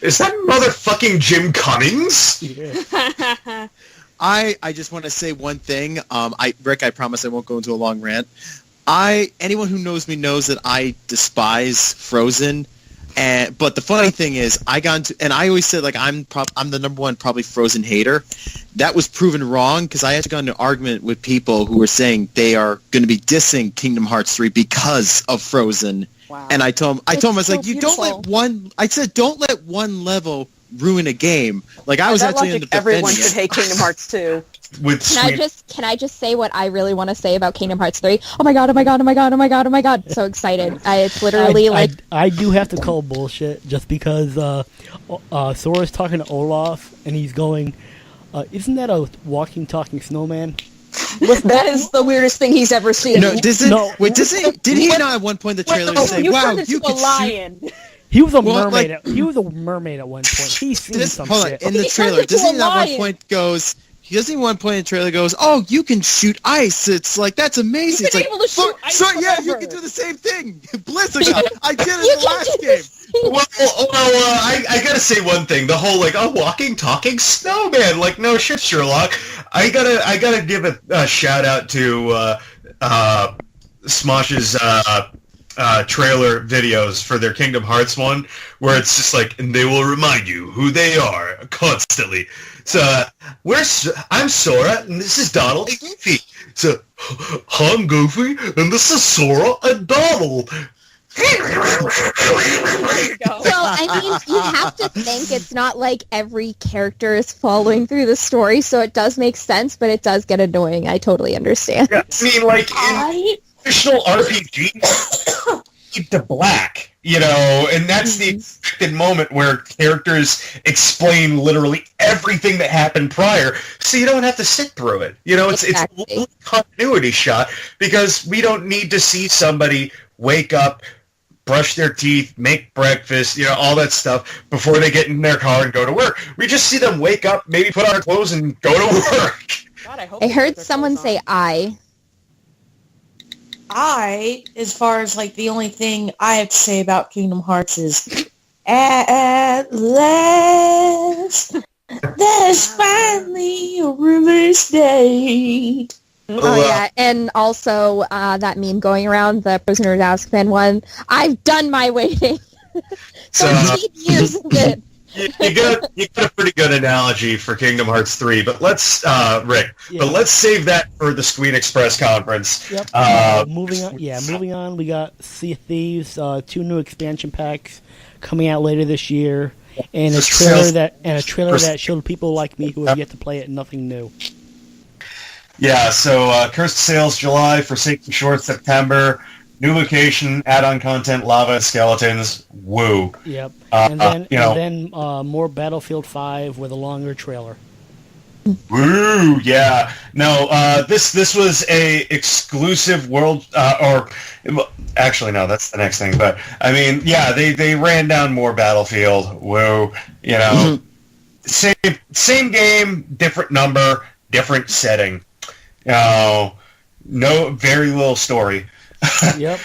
Is that motherfucking Jim Cummings?
Yeah.
I just want to say one thing. Rick, I promise I won't go into a long rant. Anyone who knows me knows that I despise Frozen. But the funny thing is, I always said, like, I'm the number one probably Frozen hater. That was proven wrong because I actually got into an argument with people who were saying they are going to be dissing Kingdom Hearts 3 because of Frozen. Wow. And I told them, I was like, don't let one level ruin a game. Like, I was actually in the
everyone should hate Kingdom Hearts 2.
Can I just say what I really want to say about Kingdom Hearts 3? Oh my god, oh my god, oh my god, oh my god, oh my god. So excited. It's literally
I do have to call bullshit just because Sora's talking to Olaf and he's going, isn't that a walking, talking snowman?
That is the weirdest thing he's ever seen.
Did he not at one point in the trailer say, wow, you could
lion.
He was a mermaid. He was a mermaid at one point. He's seen some shit.
In the trailer, doesn't he at one point goes... He doesn't even one point in the trailer goes, oh, you can shoot ice. It's like, that's amazing.
You've been able to shoot ice
yeah, you can do the same thing. Blizzard, I did it in the last game.
Well, I gotta say one thing. The whole, like, walking, talking snowman. Like, no shit, Sherlock. I gotta give a shout out to Smosh's trailer videos for their Kingdom Hearts one, where it's just like, and they will remind you who they are constantly. So, I'm Sora, and this is Donald and Goofy. So, I'm Goofy, and this is Sora and Donald.
Well, I mean, you have to think it's not like every character is following through the story, so it does make sense, but it does get annoying. I totally understand.
Yeah, I mean, like, in traditional RPGs, keep to black. And that's the expected moment where characters explain literally everything that happened prior, so you don't have to sit through it. It's a little continuity shot, because we don't need to see somebody wake up, brush their teeth, make breakfast, all that stuff before they get in their car and go to work. We just see them wake up, maybe put on clothes and go to work.
God,
I heard someone say
as far as, like, the only thing I have to say about Kingdom Hearts is, at last, there's finally a reverse day.
Oh, yeah, and also that meme going around, the Prisoner of Azkaban one, I've done my waiting. 13 years of it.
You got a pretty good analogy for Kingdom Hearts 3, but let's, Rick, but let's save that for the Squeen Express conference.
Yep. Moving on, we got Sea of Thieves, 2 new expansion packs coming out later this year. And a trailer that showed people like me who have yet to play it nothing new.
Yeah, so Cursed Sales July, Forsaken Shores September, new location, add-on content, lava, skeletons, woo.
Yep. And then more Battlefield 5 with a longer trailer.
Woo, yeah. No, this was a exclusive world, actually no, that's the next thing. But I mean, yeah, they ran down more Battlefield. Woo, you know, same game, different number, different setting. No, very little story.
Yep.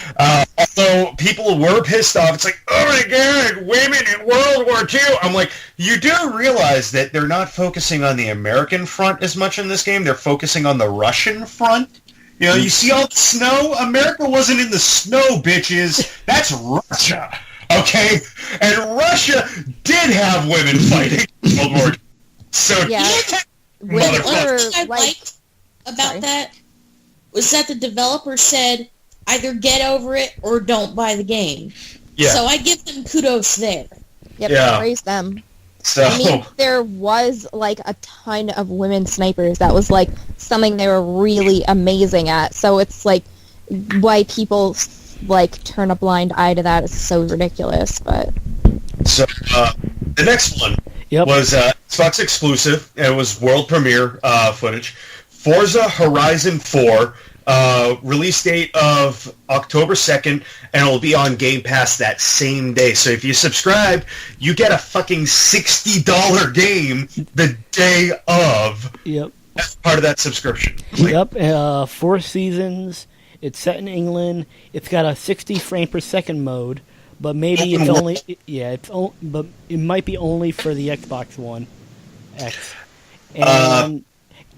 Although people were pissed off, it's like, oh my god, women in World War II. I'm like, you do realize that they're not focusing on the American front as much in this game. They're focusing on the Russian front. You know, you see all the snow? America wasn't in the snow, bitches. That's Russia. Okay? And Russia did have women fighting in World War II. So,
yeah. What I liked about that was that the developer said, either get over it or don't buy the game. Yeah. So I give them kudos there.
Yep,
yeah.
Praise them.
So
I mean, there was like a ton of women snipers. That was like something they were really amazing at. So it's like why people like turn a blind eye to that is so ridiculous. But
so the next one was Xbox exclusive. It was world premiere footage. Forza Horizon 4. Release date of October 2nd, and it'll be on Game Pass that same day. So if you subscribe, you get a fucking $60 game the day of.
Yep.
That's part of that subscription.
Yep. 4 seasons. It's set in England. It's got a 60 frame per second mode, but maybe it's only but it might be only for the Xbox One X. And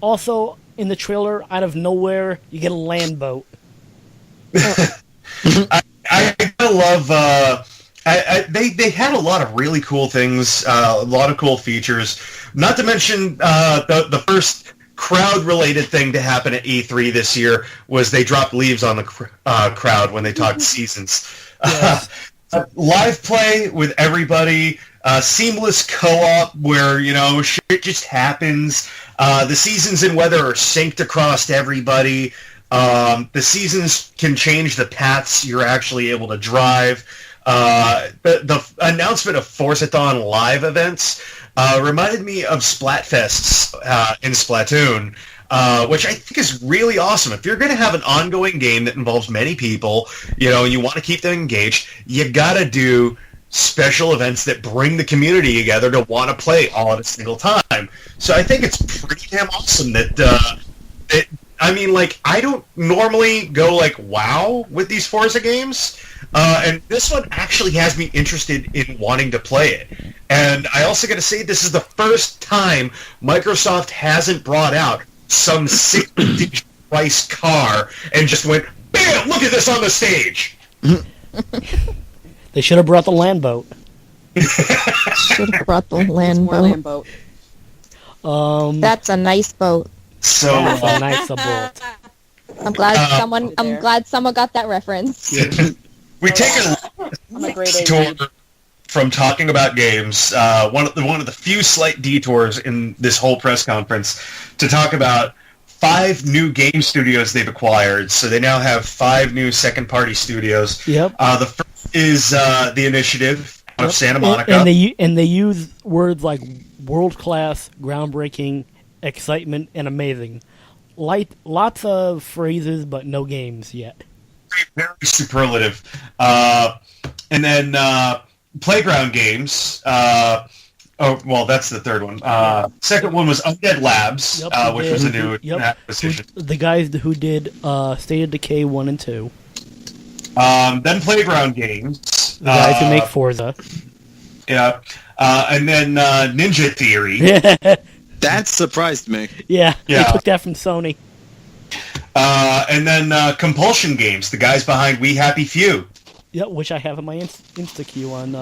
also, in the trailer, out of nowhere, you get a land boat.
I love. They had a lot of really cool things, a lot of cool features. Not to mention the first crowd-related thing to happen at E3 this year was they dropped leaves on the crowd when they talked seasons. Yes. Live play with everybody. Seamless co-op where, you know, shit just happens. The seasons and weather are synced across everybody. The seasons can change the paths you're actually able to drive. The announcement of Forzathon live events reminded me of Splatfests in Splatoon, which I think is really awesome. If you're going to have an ongoing game that involves many people, you know, and you want to keep them engaged, you got to do special events that bring the community together to want to play all at a single time. So I think it's pretty damn awesome that, I mean, like, I don't normally go, like, wow with these Forza games, and this one actually has me interested in wanting to play it. And I also got to say, this is the first time Microsoft hasn't brought out some $60 price car and just went, bam, look at this on the stage!
They should have brought the land boat.
Should have brought the land boat. That's a nice boat.
So
that's a nice boat.
I'm glad someone got that reference.
Yeah. We take a tour from talking about games. One of the few slight detours in this whole press conference to talk about 5 new game studios they've acquired. So they now have 5 new second-party studios.
Yep.
The first is The Initiative out of Santa Monica.
And they use words like world-class, groundbreaking, excitement, and amazing. Lots of phrases, but no games yet.
Very superlative. And then Playground Games. That's the third one. Second one was Undead Labs, which was a new acquisition.
The guys who did State of Decay 1 and 2.
Then Playground Games.
The guys who make Forza.
Yeah. And then Ninja Theory.
That surprised me.
Yeah, they took that from Sony.
And then Compulsion Games, the guys behind We Happy Few.
Yeah, which I have in my Insta queue on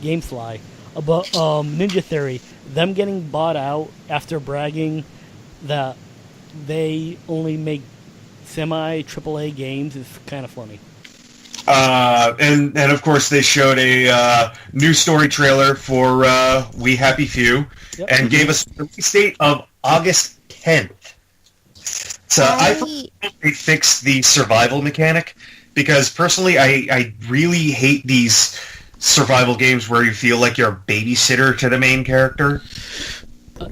GameFly. About Ninja Theory, them getting bought out after bragging that they only make semi-AAA games is kind of funny.
And of course they showed a new story trailer for We Happy Few, and gave us a release date of August 10th. So I hope they fixed the survival mechanic, because personally I really hate these survival games where you feel like you're a babysitter to the main character.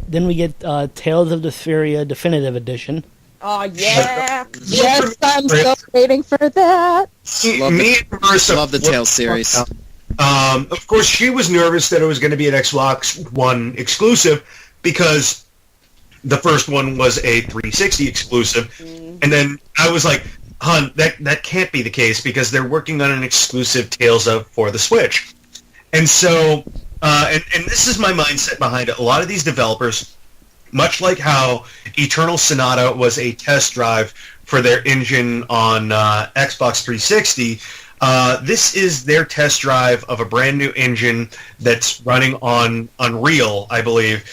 Then we get Tales of Vesperia Definitive Edition.
Oh, yeah!
Yes, I'm so waiting for that.
Me and Marissa
love the Tales series.
Of course, she was nervous that it was going to be an Xbox One exclusive, because the first one was a 360 exclusive, and then I was like, "Hun, that can't be the case, because they're working on an exclusive Tales of for the Switch." And so, and this is my mindset behind it. A lot of these developers, much like how Eternal Sonata was a test drive for their engine on Xbox 360, this is their test drive of a brand new engine that's running on Unreal, I believe,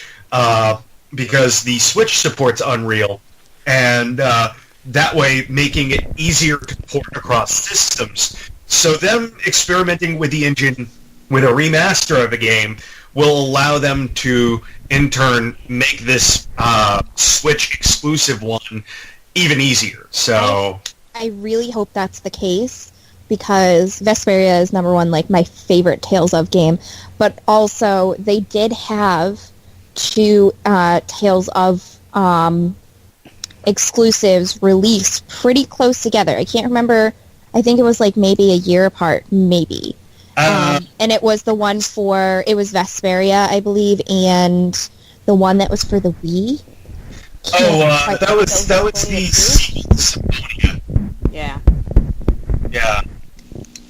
because the Switch supports Unreal, and that way making it easier to port across systems. So them experimenting with the engine with a remaster of a game will allow them to, in turn, make this Switch exclusive one even easier. So
I really hope that's the case, because Vesperia is number one, like, my favorite Tales of game. But also, they did have two Tales of exclusives released pretty close together. I can't remember. I think it was like maybe a year apart, maybe. And it was the one for, it was Vesperia, I believe, and the one that was for the Wii.
That was the
Yeah.
Yeah.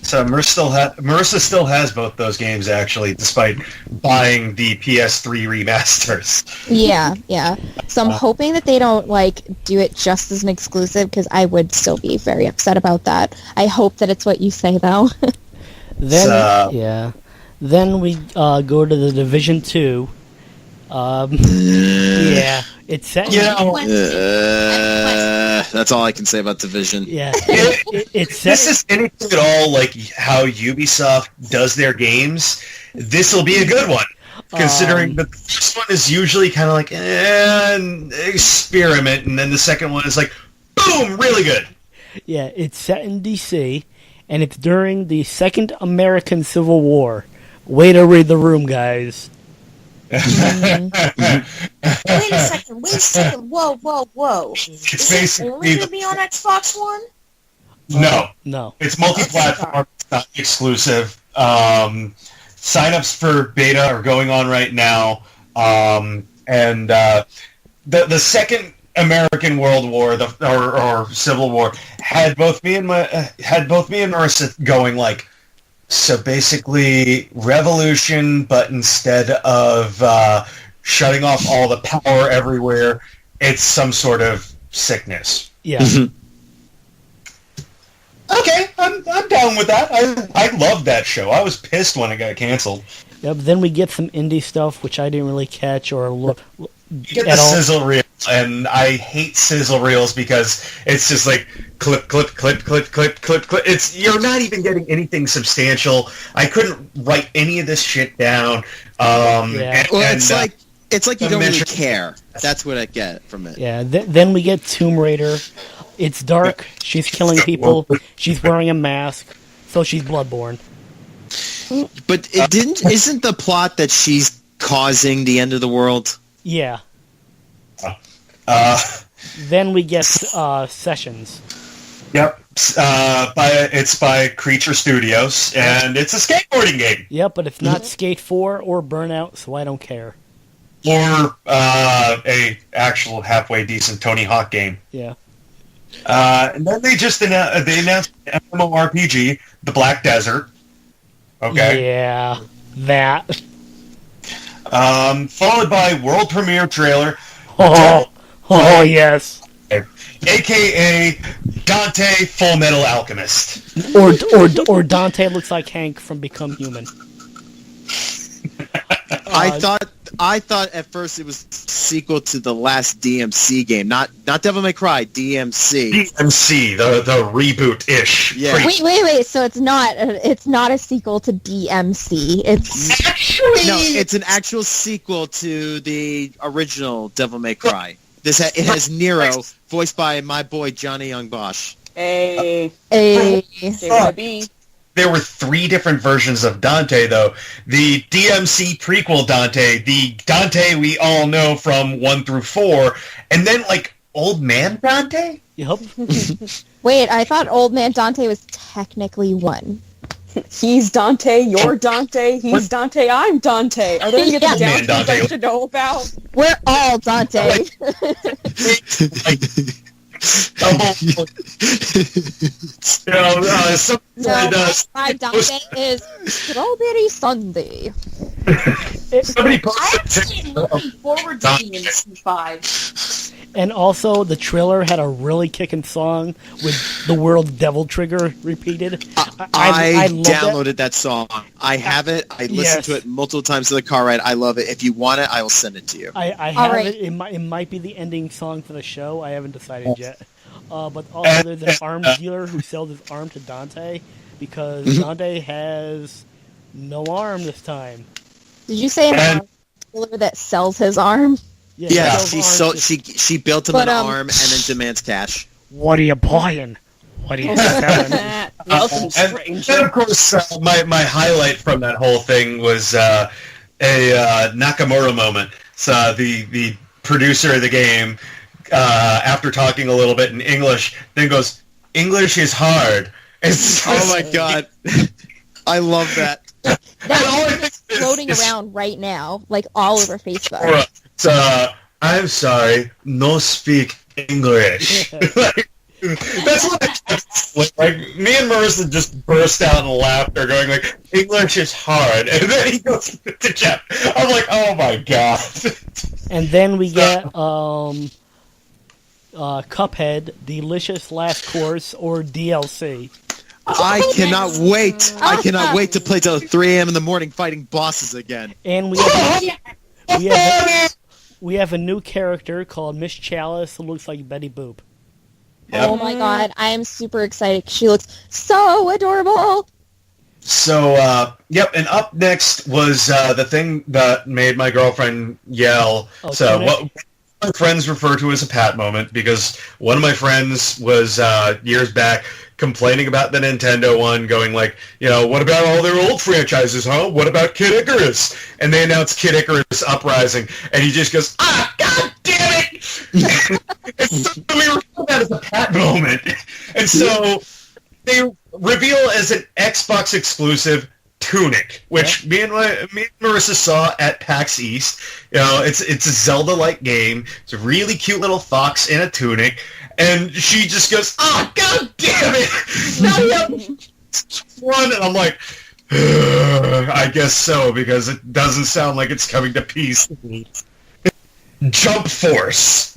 So Marissa still has both those games, actually, despite buying the PS3 remasters.
Yeah. So I'm hoping that they don't, like, do it just as an exclusive, because I would still be very upset about that. I hope that it's what you say, though.
Then we go to the Division 2. It's set.
That's all I can say about Division.
Yeah, it's set.
This is anything at all like how Ubisoft does their games. This will be a good one, considering the first one is usually kind of like an experiment, and then the second one is like, boom, really good.
Yeah, it's set in D.C., and it's during the Second American Civil War. Way to read the room, guys.
Wait a second. Whoa. Is it only going to be on Xbox One?
No. It's multi-platform, it's not exclusive. Sign-ups for beta are going on right now. And the Second American World War, or Civil War, had both me and Marissa going like, so basically revolution, but instead of shutting off all the power everywhere, it's some sort of sickness.
Yeah.
Okay, I'm down with that. I love that show. I was pissed when it got canceled.
Yeah, but then we get some indie stuff, which I didn't really catch or look
You get the sizzle reel, and I hate sizzle reels because it's just like clip. It's, you're not even getting anything substantial. I couldn't write any of this shit down.
It's like you don't really care. That's what I get from it.
Yeah. Then we get Tomb Raider. It's dark. She's killing people. She's wearing a mask, so she's bloodborne.
But isn't the plot that she's causing the end of the world?
Yeah. Then we get Sessions.
Yep. It's by Creature Studios, and it's a skateboarding game.
Yep, but it's not Skate 4 or Burnout, so I don't care.
Or a actual halfway decent Tony Hawk game.
Yeah.
And then they announced MMORPG, The Black Desert. Okay.
Yeah, that.
Followed by world premiere trailer.
Oh, yes.
AKA Dante Full Metal Alchemist.
Or Dante looks like Hank from Become Human.
I thought I thought at first it was a sequel to the last DMC game, not Devil May Cry, DMC.
DMC, the reboot-ish.
Yeah.
Wait. So it's not a sequel to DMC. It's
it's an actual sequel to the original Devil May Cry. It has Nero, voiced by my boy Johnny Young Bosch.
A.
There were 3 different versions of Dante, though. The DMC prequel Dante, the Dante we all know from 1 through 4, and then, like, Old Man Dante?
Yep.
Wait, I thought Old Man Dante was technically 1.
He's Dante, you're Dante, he's Dante, I'm Dante. Are there any other downs I should know about?
We're all Dante. My Dante is Strawberry Sunday.
Somebody
I'm
posted
looking forward to DMC 5.
And also, the trailer had a really kicking song with the word Devil Trigger repeated.
I
love
downloaded that song. I have it. I listened to it multiple times in the car ride. I love it. If you want it, I will send it to you.
I have it. It might be the ending song for the show. I haven't decided yet. But also, there's an arms dealer who sells his arm to Dante because Dante has no arm this time.
Did you say an arm dealer that sells his arm?
Yeah, she built him an arm and then demands cash.
What are you buying? What are you selling?
And of course, my highlight from that whole thing was a Nakamura moment. So the producer of the game, after talking a little bit in English, then goes, "English is hard."
Oh my god. I love that.
That's floating around right now, like all over Facebook.
I'm sorry, no speak English. That's what like me and Marissa just burst out in laughter, going like, "English is hard," and then he goes to Jeff. I'm like, "Oh my god!"
And then we get Cuphead, Delicious Last Course, or DLC.
I cannot wait. I cannot wait to play till 3 a.m. in the morning fighting bosses again.
And we have a new character called Miss Chalice who looks like Betty Boop.
Yep. Oh my god, I am super excited. She looks so adorable.
So, and up next was the thing that made my girlfriend yell. What my friends refer to as a Pat moment, because one of my friends was, years back, complaining about the Nintendo one, going like, what about all their old franchises, huh? What about Kid Icarus? And they announced Kid Icarus Uprising, and he just goes, god damn it! And so we refer to that as a Pat moment. And so they reveal as an Xbox exclusive Tunic, which me and Marissa saw at PAX East. It's a Zelda-like game. It's a really cute little fox in a tunic. And she just goes, god damn it! Now we have one, and I'm like, I guess so, because it doesn't sound like it's coming to peace. Jump Force.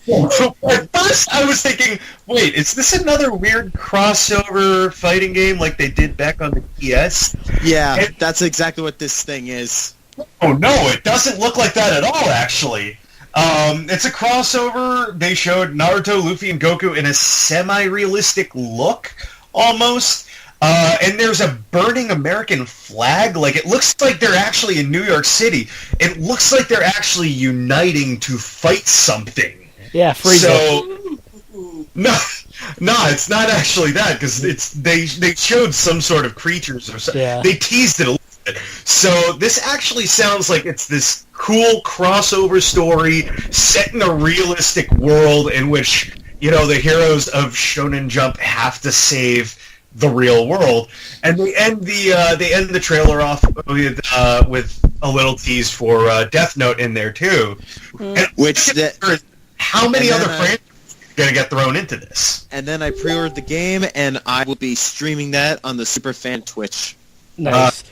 At first, I was thinking, wait, is this another weird crossover fighting game like they did back on the PS?
Yeah, that's exactly what this thing is.
Oh, no, it doesn't look like that at all, actually. It's a crossover. They showed Naruto, Luffy, and Goku in a semi-realistic look, almost. And there's a burning American flag. Like, it looks like they're actually in New York City. It looks like they're actually uniting to fight something.
Yeah, freedom.
So, no, it's not actually that, because they showed some sort of creatures or something. Yeah. They teased it a little bit. So this actually sounds like it's this cool crossover story set in a realistic world in which, the heroes of Shonen Jump have to save the real world. And they end the trailer off with a little tease for Death Note in there too.
And
how many other franchises are going to get thrown into this?
And then I pre-ordered the game, and I will be streaming that on the Superfan Twitch.
Nice.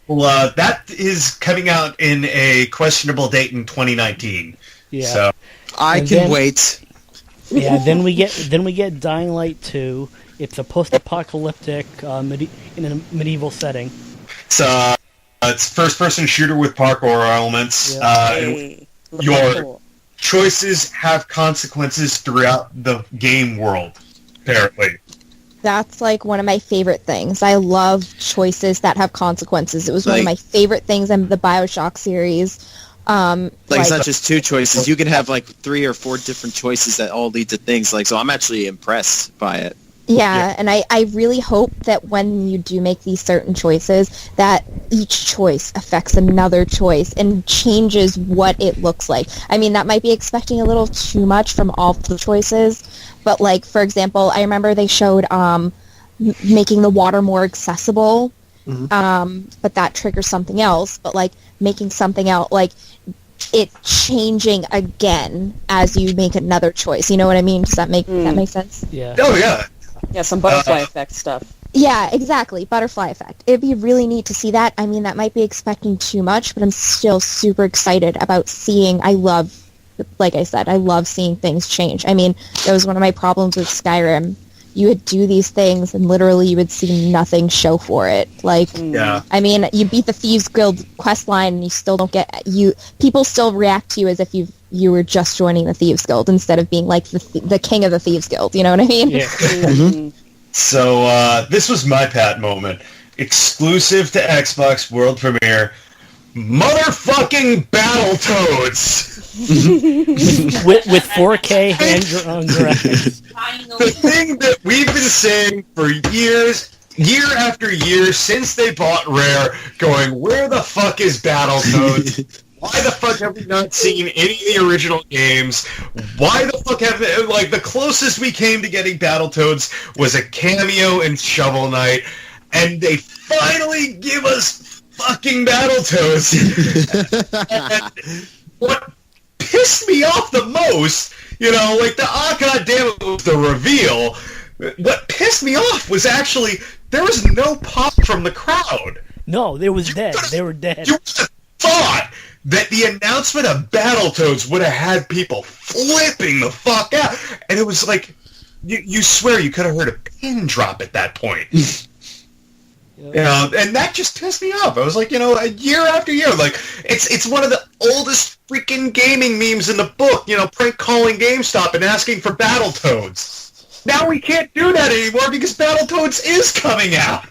That is coming out in a questionable date in 2019.
Yeah.
So
I can wait.
Yeah. Then we get Dying Light 2. It's a post-apocalyptic in a medieval setting.
So It's a first-person shooter with parkour elements.
Hey,
Your choices have consequences throughout the game world, apparently.
That's like one of my favorite things. I love choices that have consequences. It was one of
Like-
my favorite things in the BioShock series.
It's not just two choices. You can have like 3 or 4 different choices that all lead to things. Like, so I'm actually impressed by it.
Yeah, and I really hope that when you do make these certain choices, that each choice affects another choice and changes what it looks like. I mean, that might be expecting a little too much from all the choices, but like, for example, I remember they showed making the water more accessible, but that triggers something else. But like, making something else, like, it changing again as you make another choice. You know what I mean? Does that make sense?
Yeah.
Oh, yeah.
Yeah, some butterfly effect stuff.
Yeah, exactly. Butterfly effect. It'd be really neat to see that. I mean, that might be expecting too much, but I'm still super excited about seeing. Like I said, I love seeing things change. I mean, that was one of my problems with Skyrim. You would do these things, and literally you would see nothing show for it. Like,
Yeah.
I mean, you beat the Thieves Guild quest line, and you still don't get people still react to you as if you were just joining the Thieves Guild instead of being like the king of the Thieves Guild. You know what I mean?
Yeah.
So, this was my Pat moment. Exclusive to Xbox World Premiere. Motherfucking Battletoads!
with 4K hand-drawn graphics.
The thing that we've been saying for years, year after year, since they bought Rare, going, where the fuck is Battletoads? Why the fuck have we not seen any of the original games? Why the fuck have they, like, the closest we came to getting Battletoads was a cameo in Shovel Knight, and they finally give us fucking Battletoads. And what pissed me off the most, you know, like goddamn it was the reveal. What pissed me off was actually there was no pop from the crowd.
No, they was dead. They were dead.
You would have thought that the announcement of Battletoads would have had people flipping the fuck out, and it was like you swear you could have heard a pin drop at that point. You know, and that just pissed me off. I was like, you know, year after year, like, it's one of the oldest freaking gaming memes in the book, you know, prank calling GameStop and asking for Battletoads. Now we can't do that anymore because Battletoads is coming out.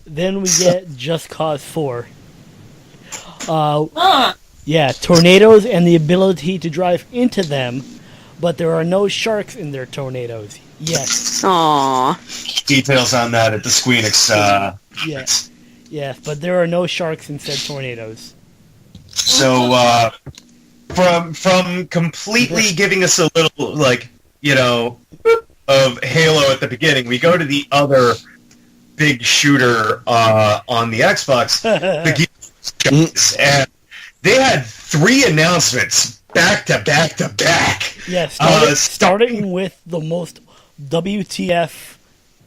Then we get Just Cause 4. Yeah, tornadoes and the ability to drive into them, but there are no sharks in their tornadoes. Yes.
Aww.
Details on that at the Squeenix.
Yes. Yes, but there are no sharks in said tornadoes.
So, from completely giving us a little, like, you know, of Halo at the beginning, we go to the other big shooter on the Xbox, the Geek, and they had 3 announcements back to back to back.
Yeah, starting with the most WTF,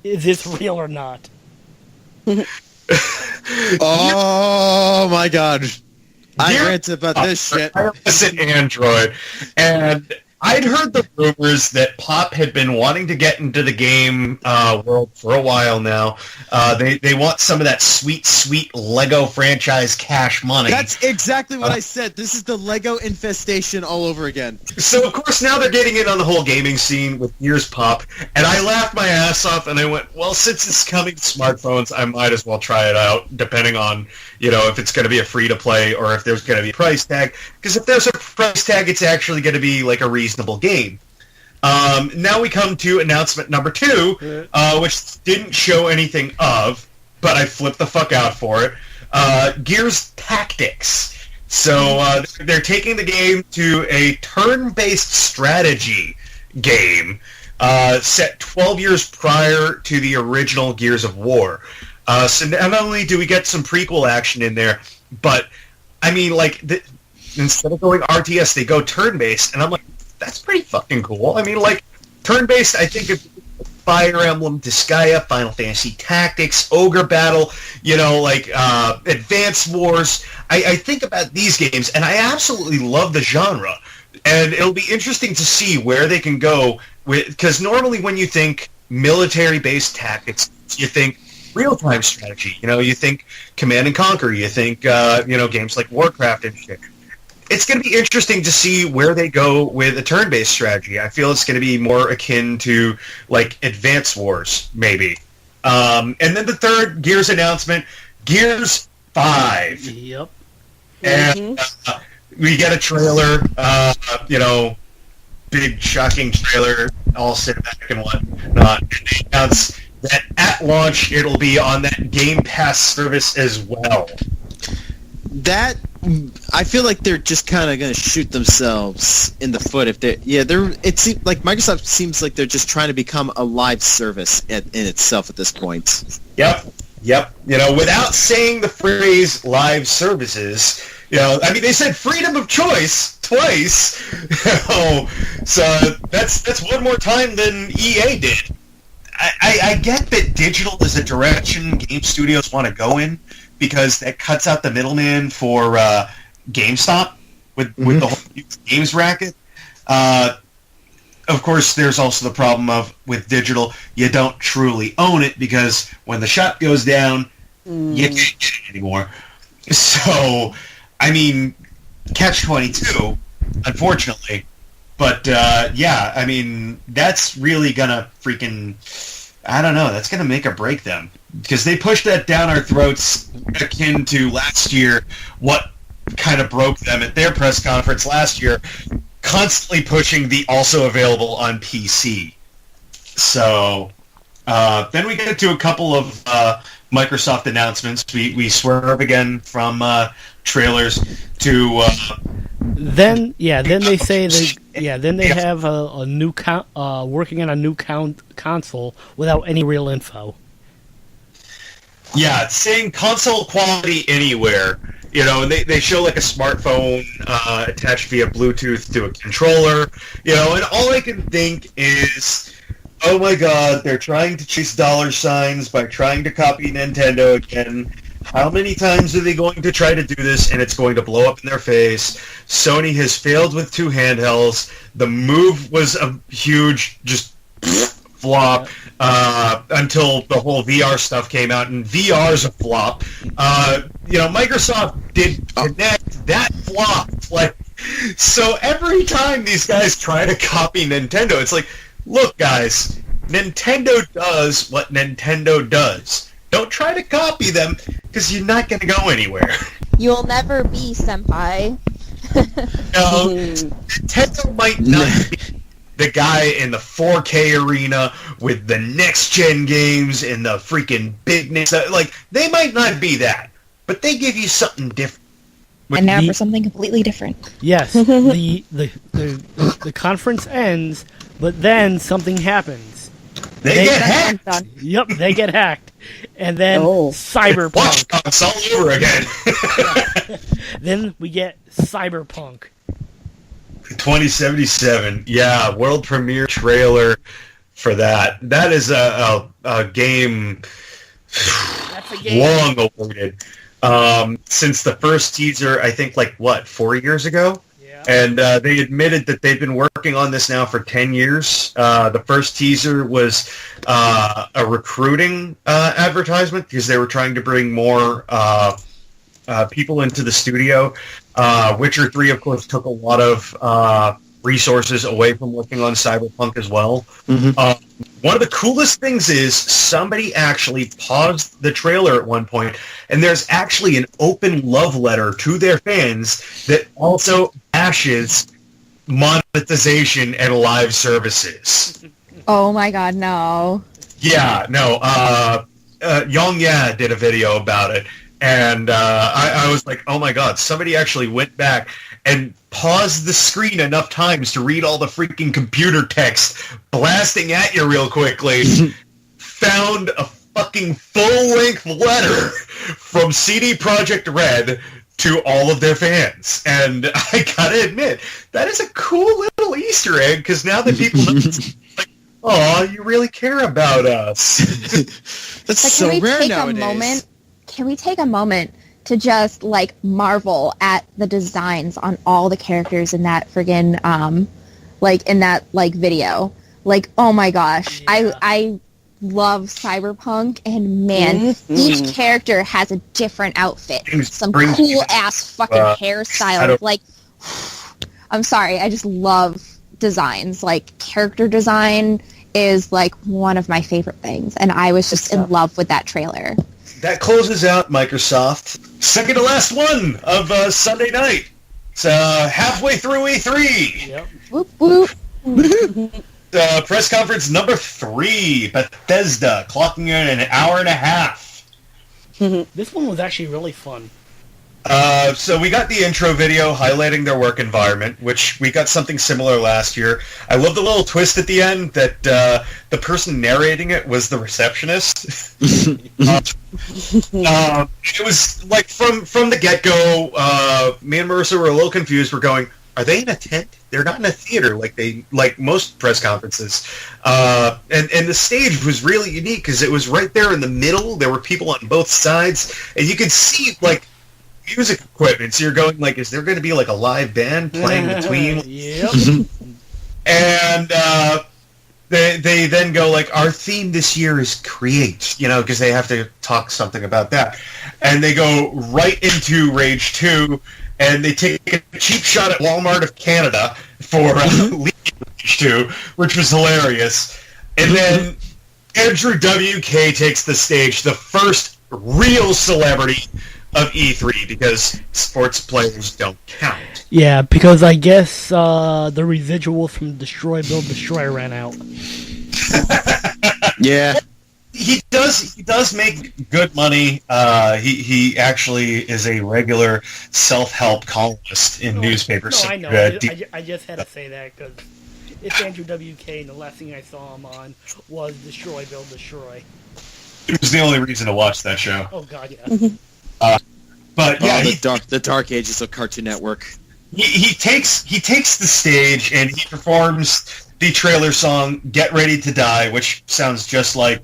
is this real or not?
Oh my god. I rant about this shit.
I was an Android, and I'd heard the rumors that Pop had been wanting to get into the game world for a while now. They want some of that sweet, sweet Lego franchise cash money.
That's exactly what I said. This is the Lego infestation all over again.
So, of course, now they're getting in on the whole gaming scene with Gears Pop, and I laughed my ass off, and I went, well, since it's coming to smartphones, I might as well try it out, depending on, you know, if it's going to be a free-to-play or if there's going to be a price tag. Because if there's a price tag, it's actually going to be, like, a reasonable game. Now we come to announcement number 2, which didn't show anything of, but I flipped the fuck out for it. Gears Tactics. So they're taking the game to a turn-based strategy game set 12 years prior to the original Gears of War. So not only do we get some prequel action in there, but, I mean, like, instead of going RTS, they go turn-based, and I'm like, that's pretty fucking cool. I mean, like, turn-based, I think of Fire Emblem, Disgaea, Final Fantasy Tactics, Ogre Battle, you know, like, Advance Wars. I think about these games, and I absolutely love the genre. And it'll be interesting to see where they can go with, because normally when you think military-based tactics, you think real-time strategy. You think Command and Conquer, you think, games like Warcraft and shit. It's going to be interesting to see where they go with a turn-based strategy. I feel it's going to be more akin to, like, Advance Wars, maybe. And then the third Gears announcement, Gears 5.
Yep.
And we get a trailer, big, shocking trailer, all cinematic and whatnot. And they announce that at launch, it'll be on that Game Pass service as well.
That, I feel like they're just kind of going to shoot themselves in the foot if it seems like Microsoft seems like they're just trying to become a live service in itself at this point.
Yep. Without saying the phrase live services, they said freedom of choice twice. So that's one more time than EA did. I get that digital is a direction game studios want to go in, because that cuts out the middleman for GameStop with the whole games racket. Of course, there's also the problem of, with digital, you don't truly own it, because when the shop goes down, you can't get it anymore. So, catch-22, unfortunately. But, that's really gonna that's gonna make or break them. Because they pushed that down our throats akin to last year, what kind of broke them at their press conference last year, constantly pushing the also available on PC. So, then we get to a couple of Microsoft announcements. We swerve again from trailers to...
Then they say they have a new working on a new console without any real info.
Yeah, it's saying console quality anywhere. And they show like a smartphone attached via Bluetooth to a controller. And all I can think is, oh my god, they're trying to chase dollar signs by trying to copy Nintendo again. How many times are they going to try to do this and it's going to blow up in their face? Sony has failed with 2 handhelds. The Move was a huge just flop until the whole VR stuff came out, and VR's a flop. Microsoft did Kinect, that flopped. So every time these guys try to copy Nintendo, it's like, look guys, Nintendo does what Nintendo does. Don't try to copy them, because you're not going to go anywhere.
You'll never be senpai.
No, Nintendo might not be the guy in the 4K arena with the next-gen games and the freaking bigness. They might not be that, but they give you something different.
And now for something completely different.
Yes, the conference ends, but then something happens.
They get hacked.
Yep, they get hacked. And then Cyberpunk.
Watch Dogs all over again.
Then we get Cyberpunk
2077. Yeah, world premiere trailer for that. That is a game long awaited. Since the first teaser, I think 4 years ago? Yeah. And they admitted that they've been working on this now for 10 years. The first teaser was a recruiting advertisement, because they were trying to bring more people into the studio. Witcher 3, of course, took a lot of resources away from working on Cyberpunk as well. Mm-hmm. One of the coolest things is somebody actually paused the trailer at one point, and there's actually an open love letter to their fans that also bashes monetization and live services.
Oh my god, no.
Yeah, no. Yongya did a video about it, and I was like, oh my god, somebody actually went back and paused the screen enough times to read all the freaking computer text blasting at you real quickly, found a fucking full-length letter from CD Projekt Red to all of their fans. And I gotta admit, that is a cool little Easter egg, because now that people know, oh, you really care about us.
That's so rare nowadays.
Can we take a moment to just marvel at the designs on all the characters in that friggin' in that video? Oh my gosh, yeah. love Cyberpunk, and man, each character has a different outfit. Some cool-ass fucking hairstyle. Like, I'm sorry, I just love designs. Like, character design is, like, one of my favorite things, and I was just in love with that trailer.
That closes out Microsoft. Second to last one of Sunday night. It's halfway through E3.
Yep.
Whoop, whoop.
Press conference number 3, Bethesda, clocking in an hour and a half.
This one was actually really fun.
So we got the intro video highlighting their work environment, which we got something similar last year. I love the little twist at the end that the person narrating it was the receptionist. It was like from the get-go, me and Marissa were a little confused. We're going, are they in a tent? They're not in a theater like most press conferences. And the stage was really unique because it was right there in the middle. There were people on both sides, and you could see like music equipment. So you're going like, is there going to be like a live band playing between?
Yep.
And they then go like, our theme this year is create, because they have to talk something about that. And they go right into Rage 2, and they take a cheap shot at Walmart of Canada for Rage 2, which was hilarious. And then Andrew WK takes the stage, the first real celebrity of E3, because sports players don't count.
Yeah, because I guess the residuals from Destroy Build Destroy ran out.
Yeah.
He does make good money. He actually is a regular self-help columnist in newspapers.
No, I know. I just had to say that because it's Andrew WK, and the last thing I saw him on was Destroy Build Destroy.
It was the only reason to watch that show.
Oh God, yeah.
But yeah,
the dark ages of Cartoon Network.
He takes the stage and he performs the trailer song "Get Ready to Die," which sounds just like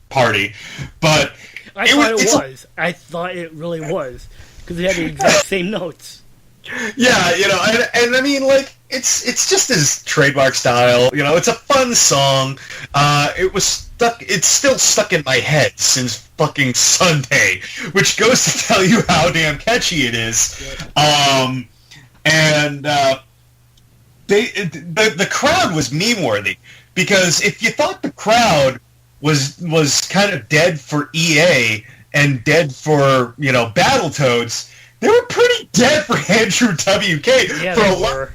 Party. But
I thought it really was because it had the exact same notes.
Yeah, and I mean, like, it's just his trademark style. It's a fun song. It's still stuck in my head since fucking Sunday, which goes to tell you how damn catchy it is. Yeah. The crowd was meme-worthy, because if you thought the crowd was kind of dead for EA and dead for, Battletoads, they were pretty dead for Andrew WK for a rock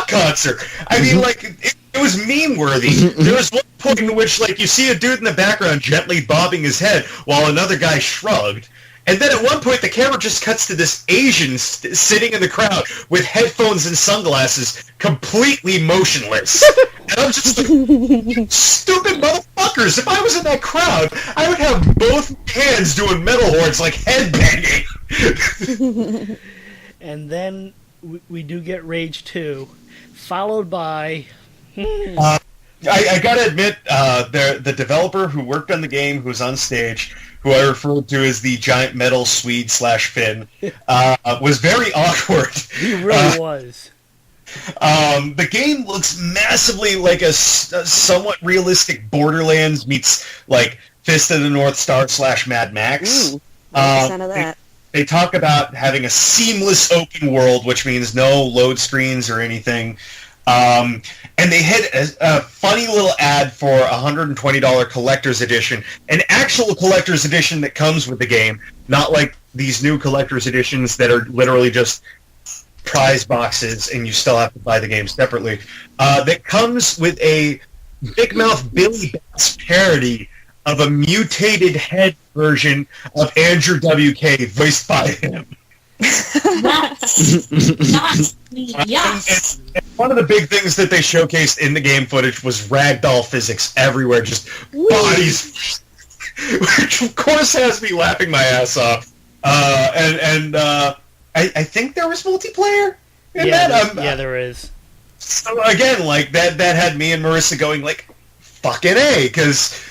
concert. I mean, like, it was meme-worthy. There was one point in which, like, you see a dude in the background gently bobbing his head while another guy shrugged. And then at one point, the camera just cuts to this Asian sitting in the crowd with headphones and sunglasses, completely motionless. And I'm just like, stupid motherfuckers. If I was in that crowd, I would have both hands doing metal horns like headbanging.
And then we do get Rage 2, followed by...
I gotta admit, the developer who worked on the game, who's on stage, who I referred to as the giant metal Swede / Finn, was very awkward.
He really was.
The game looks massively like a somewhat realistic Borderlands meets, like, Fist of the North Star / Mad Max.
Ooh, 100% of that.
They talk about having a seamless open world, which means no load screens or anything. And they had a funny little ad for a $120 collector's edition, an actual collector's edition that comes with the game, not like these new collector's editions that are literally just prize boxes and you still have to buy the game separately. That comes with a Big Mouth Billy Bats parody of a mutated head version of Andrew WK voiced by him.
Yes.
And one of the big things that they showcased in the game footage was ragdoll physics everywhere, just bodies, which of course has me laughing my ass off. I think there was multiplayer in that.
Yeah, there is.
So again, like that had me and Marissa going like, fucking A, because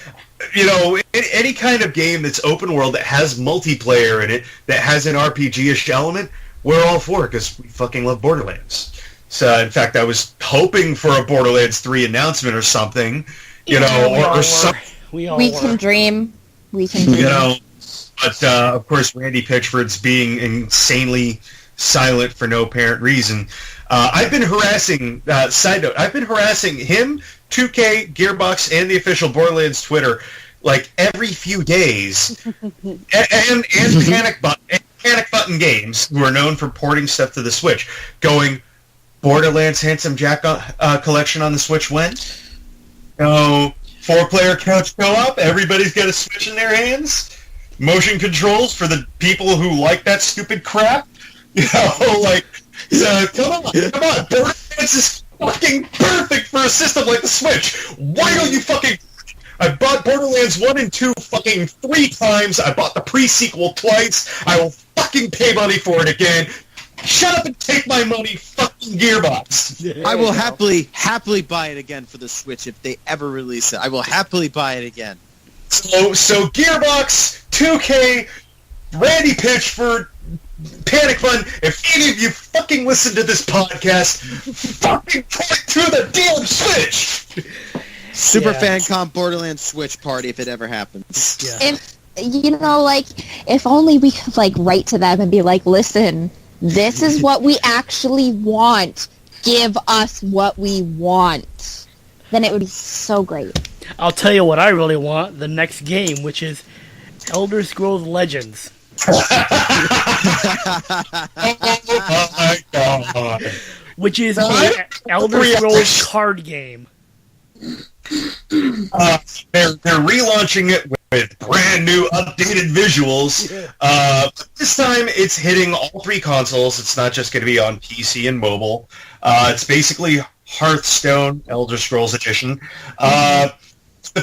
any kind of game that's open world that has multiplayer in it, that has an RPG-ish element, we're all for it because we fucking love Borderlands. So, in fact, I was hoping for a Borderlands 3 announcement or something, or something
We all
We
were.
can dream. We can dream.
You know, but of course, Randy Pitchford's being insanely silent for no apparent reason. I've been harassing. Side note: I've been harassing him, 2K, Gearbox, and the official Borderlands Twitter like every few days, and Panic Button Games, who are known for porting stuff to the Switch, going Borderlands Handsome Jack collection on the Switch when? No, 4-player couch co-op. Everybody's got a Switch in their hands. Motion controls for the people who like that stupid crap. You know, like, come on. Borderlands is fucking perfect for a system like the Switch. Why don't you fucking... I bought Borderlands 1 and 2 fucking 3 times. I bought the pre-sequel twice. I will fucking pay money for it again. Shut up and take my money, fucking Gearbox.
I will happily buy it again for the Switch if they ever release it. I will happily buy it again.
So Gearbox, 2K, Randy Pitchford, Panic Button, if any of you fucking listen to this podcast, fucking point to the damn Switch!
FanCom Borderlands Switch party if it ever happens.
Yeah.
If you know, like, if only we could like write to them and be like, listen, this is what we actually want. Give us what we want. Then it would be so great.
I'll tell you what I really want, the next game, which is Elder Scrolls Legends.
Oh my god.
Which is an Elder Scrolls card game.
They're relaunching it with brand new updated visuals. But this time it's hitting all 3 consoles. It's not just going to be on PC and mobile. It's basically Hearthstone Elder Scrolls Edition. The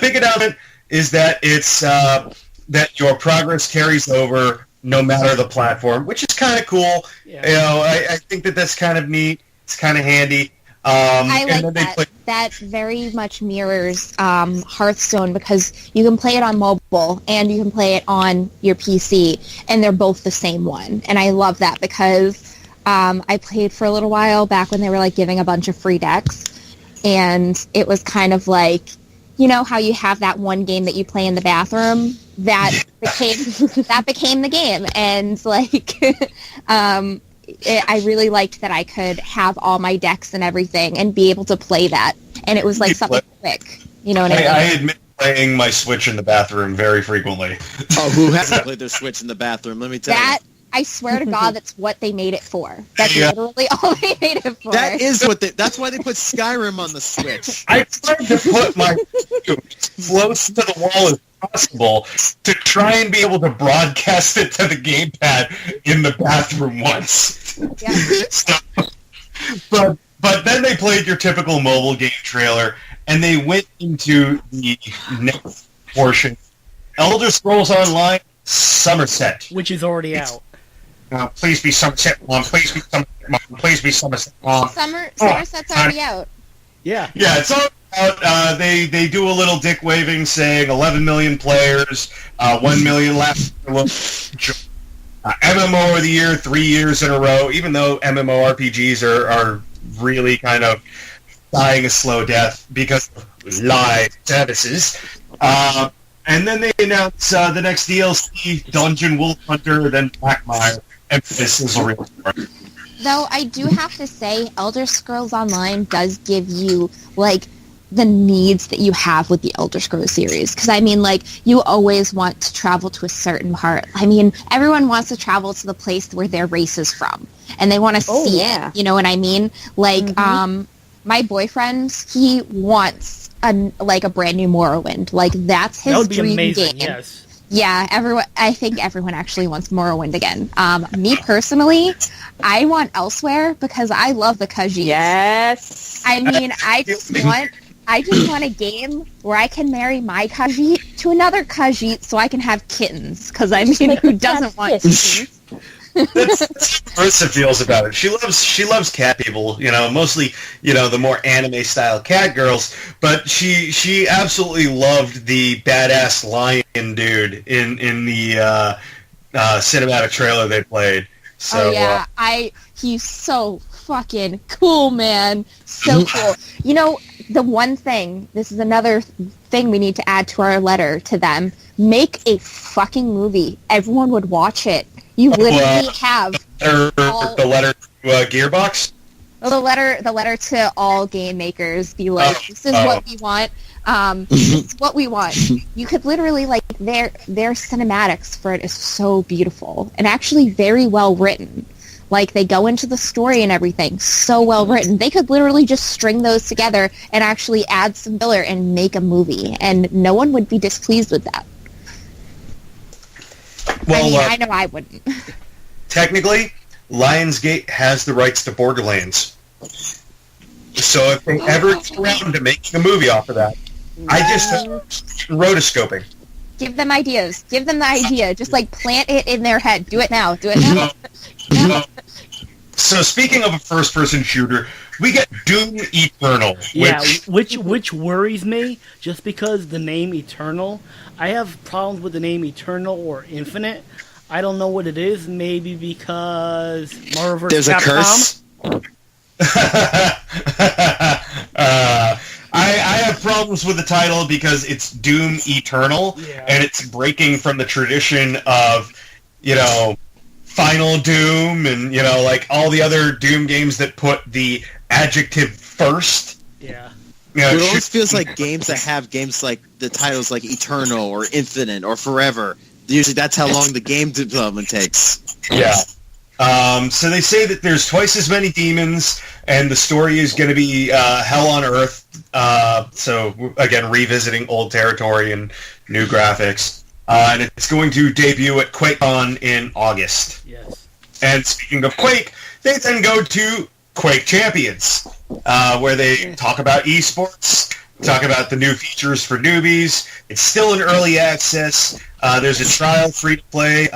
big announcement is that it's that your progress carries over no matter the platform, which is kind of cool.
Yeah.
You know, I think that's kind of neat. It's kind of handy.
I like that. That very much mirrors Hearthstone because you can play it on mobile and you can play it on your PC, and they're both the same one. And I love that because I played for a little while back when they were like giving a bunch of free decks, and it was kind of like, you know how you have that one game that you play in the bathroom that became the game, and like I really liked that I could have all my decks and everything and be able to play that, and it was like something quick. You know what I mean?
I admit playing my Switch in the bathroom very frequently.
Oh, who hasn't played their Switch in the bathroom? Let me tell you.
I swear to God, that's what they made it for. That's literally all they made it for.
That is what that's why they put Skyrim on the Switch.
I tried to put my close to the wall as possible to try and be able to broadcast it to the gamepad in the bathroom once.
Yeah.
But then they played your typical mobile game trailer, and they went into the next portion. Elder Scrolls Online Somerset.
Which is already out.
Please be Somerset, Mom. Please be Somerset, Mom. Please be Somerset, Mom.
Somerset's already out.
Yeah.
Yeah, it's all out. They do a little dick waving saying 11 million players, 1 million last MMO of the year 3 years in a row, even though MMORPGs are really kind of dying a slow death because of live services. And then they announce the next DLC, Dungeon Wolf Hunter, then Blackmire, and this is a real story.
Though I do have to say, Elder Scrolls Online does give you, like, the needs that you have with the Elder Scrolls series. Because, I mean, like, you always want to travel to a certain part. I mean, everyone wants to travel to the place where their race is from. And they want to see it. You know what I mean? Like, my boyfriend, he wants a brand new Morrowind. Like, that's his
That would be
dream
amazing,
game.
yes.
Yeah, I think everyone actually wants Morrowind again. Me personally, I want Elsewhere because I love the Khajiits.
Yes.
I mean, I just want a game where I can marry my Khajiit to another Khajiit so I can have kittens. Because, I mean, who doesn't want kittens?
That's how Marissa feels about it. She loves cat people, you know, mostly, you know, the more anime style cat girls, but she absolutely loved the badass lion dude in the cinematic trailer they played. So,
he's so fucking cool, man. So cool. You know, the one thing, this is another thing we need to add to our letter to them. Make a fucking movie. Everyone would watch it. You literally have
the letter to Gearbox?
the letter to all game makers. Be like, this is what we want. This is what we want. You could literally, like, their cinematics for it is so beautiful and actually very well written. Like, they go into the story and everything, so well written. They could literally just string those together and actually add some filler and make a movie, and no one would be displeased with that.
Well,
I know I wouldn't.
Technically, Lionsgate has the rights to Borderlands. So if they ever get around to making a movie off of that, I just rotoscoping.
Give them ideas. Give them the idea. Just, like, plant it in their head. Do it now. Do it now.
So speaking of a first-person shooter, we get Doom Eternal.
Which worries me, just because the name Eternal. I have problems with the name Eternal or Infinite. I don't know what it is. Maybe because Marvel vs. Capcom.
There's a curse.
I have problems with the title because it's Doom Eternal, and it's breaking from the tradition of, Final Doom and, like all the other Doom games that put the adjective first.
Yeah.
It always feels like games that have games like the titles like Eternal or Infinite or Forever. Usually that's how long the game development takes.
Yeah. So they say that there's twice as many demons, and the story is going to be hell on earth. So, again, revisiting old territory and new graphics. And it's going to debut at QuakeCon in August.
Yes.
And speaking of Quake, they then go to Quake Champions, where they talk about esports, talk about the new features for newbies. It's still in early access. There's a trial free-to-play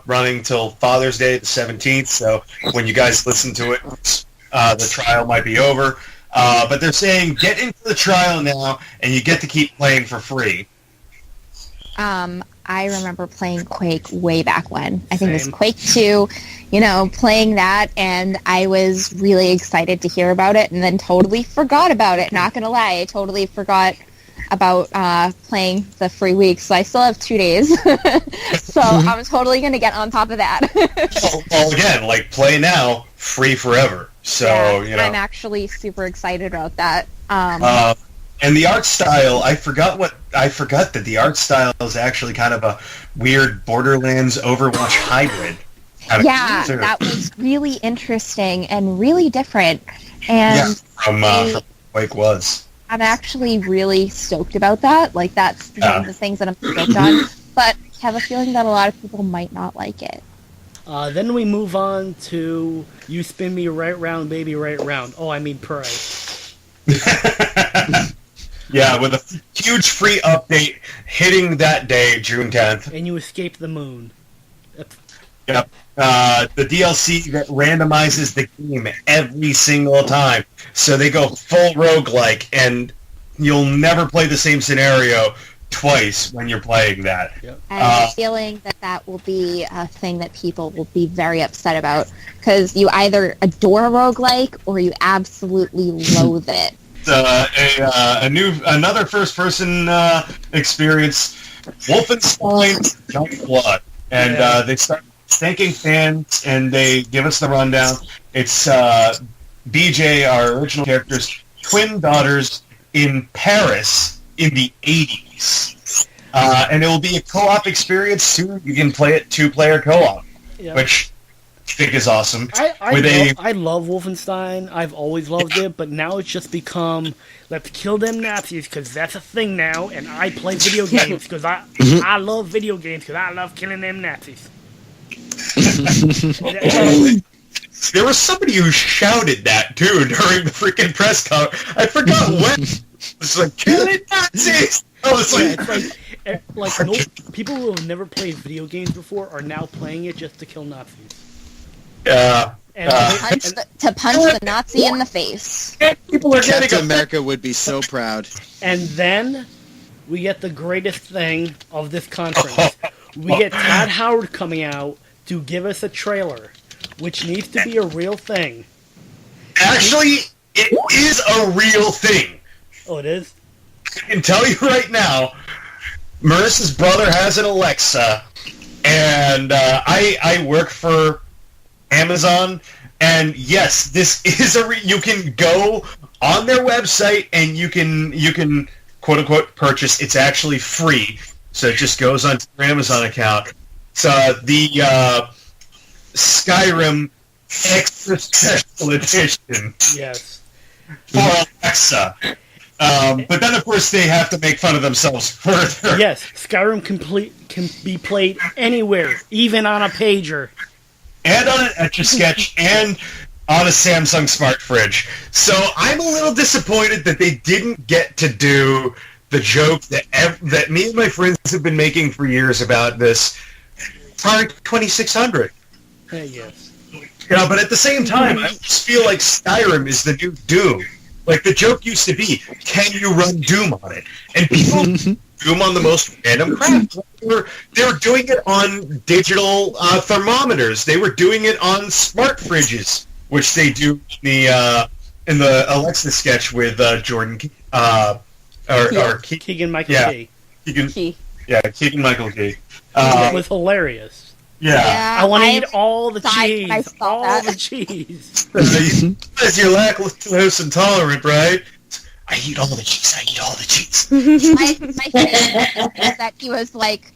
running till Father's Day, the 17th, so when you guys listen to it, the trial might be over. But they're saying, get into the trial now, and you get to keep playing for free.
I remember playing Quake way back when. I think it was Quake 2, playing that, and I was really excited to hear about it, and then totally forgot about it. Not gonna lie, I totally forgot about playing the free week, so I still have 2 days. So I'm totally gonna get on top of that.
well, again, like, play now, free forever. So,
I'm actually super excited about that.
And the art style, I forgot that the art style is actually kind of a weird Borderlands Overwatch hybrid.
That was really interesting and really different. And
from Quake was.
I'm actually really stoked about that. Like, that's one of the things that I'm stoked on. But I have a feeling that a lot of people might not like it.
Then we move on to You Spin Me Right Round, Baby Right Round. Oh, I mean Pray.
Yeah, with a huge free update hitting that day, June 10th.
And you escape the moon.
Yep. The DLC that randomizes the game every single time. So they go full roguelike, and you'll never play the same scenario twice when you're playing that.
Yep.
I have a feeling that will be a thing that people will be very upset about, because you either adore roguelike or you absolutely loathe it.
Another first-person experience, Wolfenstein Young Blood, and they start thanking fans, and they give us the rundown. It's BJ, our original character's twin daughters in Paris in the 80s, and it will be a co-op experience too. You can play it 2-player co-op, which I think is awesome.
I love Wolfenstein. I've always loved it, but now it's just become, let's kill them Nazis because that's a thing now, and I play video games because I love video games because I love killing them Nazis.
There was somebody who shouted that too during the freaking press conference. I forgot when. It's like, killing Nazis! I was
like, people who have never played video games before are now playing it just to kill Nazis.
Yeah.
To punch the Nazi in the face.
People are getting
Captain America would be so proud.
And then we get the greatest thing of this conference. We get Todd Howard coming out to give us a trailer, which needs to be a real thing.
Actually, It is a real thing.
Oh, it is?
I can tell you right now, Marissa's brother has an Alexa, and I work for Amazon, and yes, this is you can go on their website and you can quote unquote purchase. It's actually free, so it just goes onto your Amazon account. So the Skyrim Extra Special Edition.
Yes.
For Alexa. But then, of course, they have to make fun of themselves further.
Yes, Skyrim can be played anywhere, even on a pager.
And on an Etch-a-Sketch, and on a Samsung Smart Fridge. So I'm a little disappointed that they didn't get to do the joke that me and my friends have been making for years about this Atari 2600.
Yes.
But at the same time, I just feel like Skyrim is the new Doom. Like, the joke used to be, can you run Doom on it? And people Doom on the most random crap. They were doing it on digital thermometers. They were doing it on smart fridges, which they do in the Alexa sketch with Jordan
Keegan-Michael Key.
Keegan-Michael Key.
It was hilarious.
Yeah.
I want to eat all the cheese.
The
cheese.
Because you're lactose intolerant, right? I eat all the cheese.
My favorite is that he was like,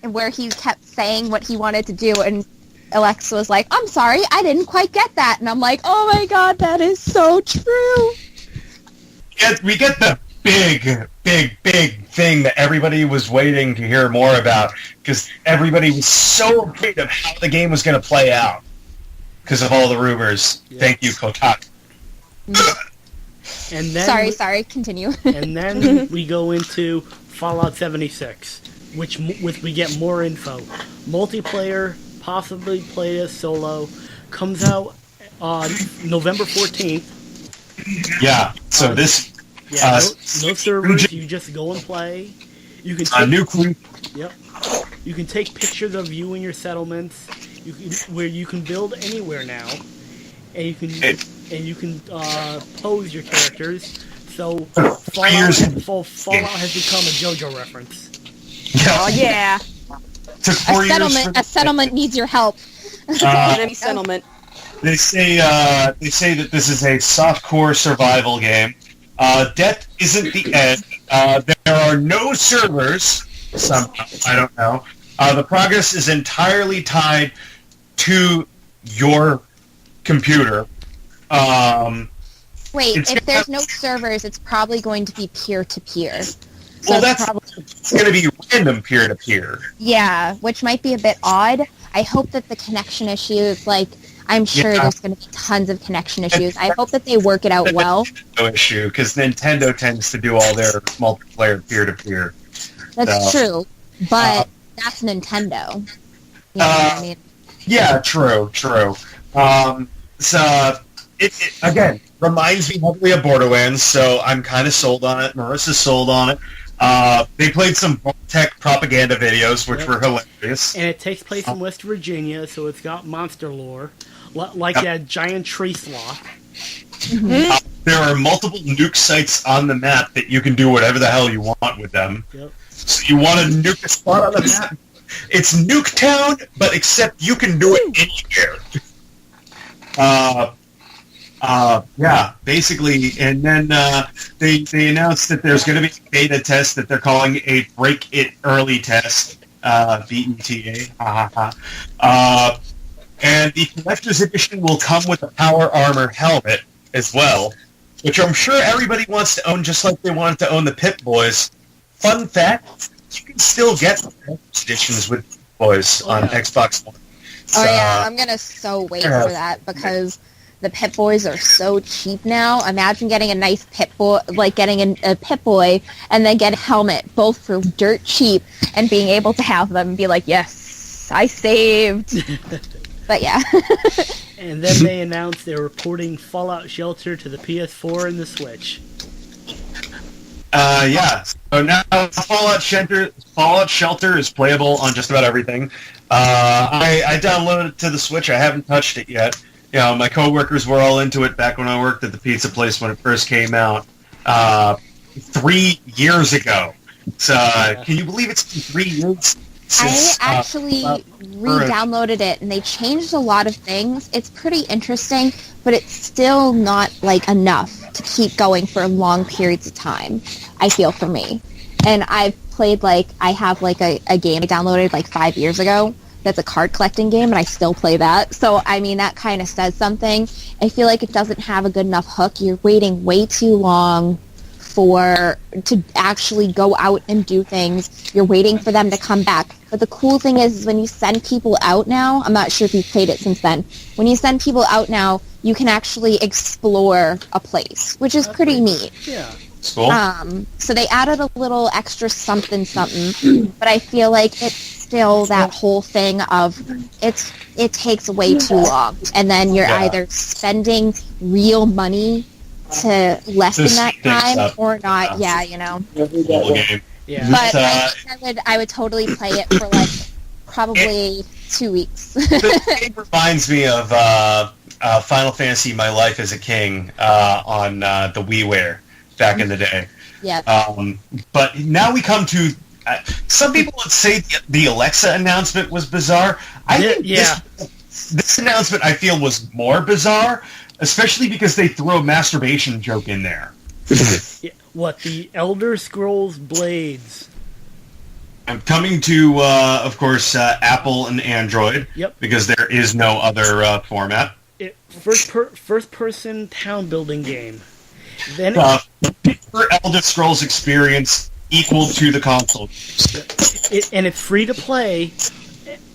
where he kept saying what he wanted to do, and Alexa was like, I'm sorry, I didn't quite get that. And I'm like, oh my god, that is so true.
We get the big thing that everybody was waiting to hear more about, because everybody was so afraid of how the game was going to play out because of all the rumors. Yes. Thank you, Kotaku.
And then
sorry, continue.
And then we go into Fallout 76, which we get more info. Multiplayer, possibly play as solo, comes out on November 14th.
Yeah, so this...
Yeah, no servers. You just go and play. You can take, Yep. You can take pictures of you and your settlements. Where you can build anywhere now, and you can pose your characters. So Fallout has become a JoJo reference.
Oh yeah.
A settlement needs your help.
Enemy settlement.
They say that this is a softcore survival game. Death isn't the end. There are no servers. Somehow, I don't know. The progress is entirely tied to your computer.
Wait, if there's no servers, it's probably going to be peer-to-peer. So
well, it's going to be random peer-to-peer.
Yeah, which might be a bit odd. I hope that the connection issues, I'm sure there's going to be tons of connection issues. I hope that they work it out well.
No issue, because Nintendo tends to do all their multiplayer peer-to-peer.
That's true, but that's Nintendo. You know what I mean?
Yeah, true. It again reminds me heavily of Borderlands, so I'm kind of sold on it. Marissa's sold on it. They played some tech propaganda videos, which were hilarious.
And it takes place in West Virginia, so it's got monster lore, like that giant tree sloth.
Mm-hmm. There are multiple nuke sites on the map that you can do whatever the hell you want with them. Yep. So you want to nuke a spot on the map? It's Nuketown, but except you can do it anywhere. Yeah, basically, and then they announced that there's going to be a beta test that they're calling a Break It Early test, BETA, and the collector's edition will come with a Power Armor helmet as well, which I'm sure everybody wants to own, just like they wanted to own the Pip-Boys. Fun fact, you can still get collector's editions with Pip-Boys on Xbox One.
Oh yeah, I'm going to wait for that, because the Pip-Boys are so cheap now. Imagine getting a nice Pip-Boy, getting a Pip-Boy, and then get a helmet, both for dirt cheap, and being able to have them and be like, yes, I saved. But yeah.
And then they announced they're reporting Fallout Shelter to the PS4 and the Switch.
Yeah. So now Fallout Shelter is playable on just about everything. I downloaded it to the Switch. I haven't touched it yet. my coworkers were all into it back when I worked at the pizza place when it first came out 3 years ago. So, can you believe it's been 3 years? Since,
I actually re-downloaded it, and they changed a lot of things. It's pretty interesting, but it's still not like enough to keep going for long periods of time, I feel, for me. And I've played, I have a game I downloaded 5 years ago that's a card collecting game, and I still play that. So, I mean, that kind of says something. I feel like it doesn't have a good enough hook. You're waiting way too long to actually go out and do things. You're waiting for them to come back. But the cool thing is when you send people out now, I'm not sure if you've played it since then, when you send people out now, you can actually explore a place, which is pretty neat.
Yeah.
Cool.
So they added a little extra something, but I feel like it's still that whole thing of it takes way too long. And then you're either spending real money to lessen that time or not. Yeah,
Yeah.
But I would totally play it for probably 2 weeks.
The game reminds me of Final Fantasy: My Life as a King on the WiiWare back in the day.
Yeah.
But now we come to some people would say the Alexa announcement was bizarre. I think this announcement I feel was more bizarre. Especially because they throw a masturbation joke in there.
What, the Elder Scrolls Blades?
I'm coming to, of course, Apple and Android.
Yep.
Because there is no other format.
First-person town-building game. Then
for Elder Scrolls experience equal to the console.
And it's free to play,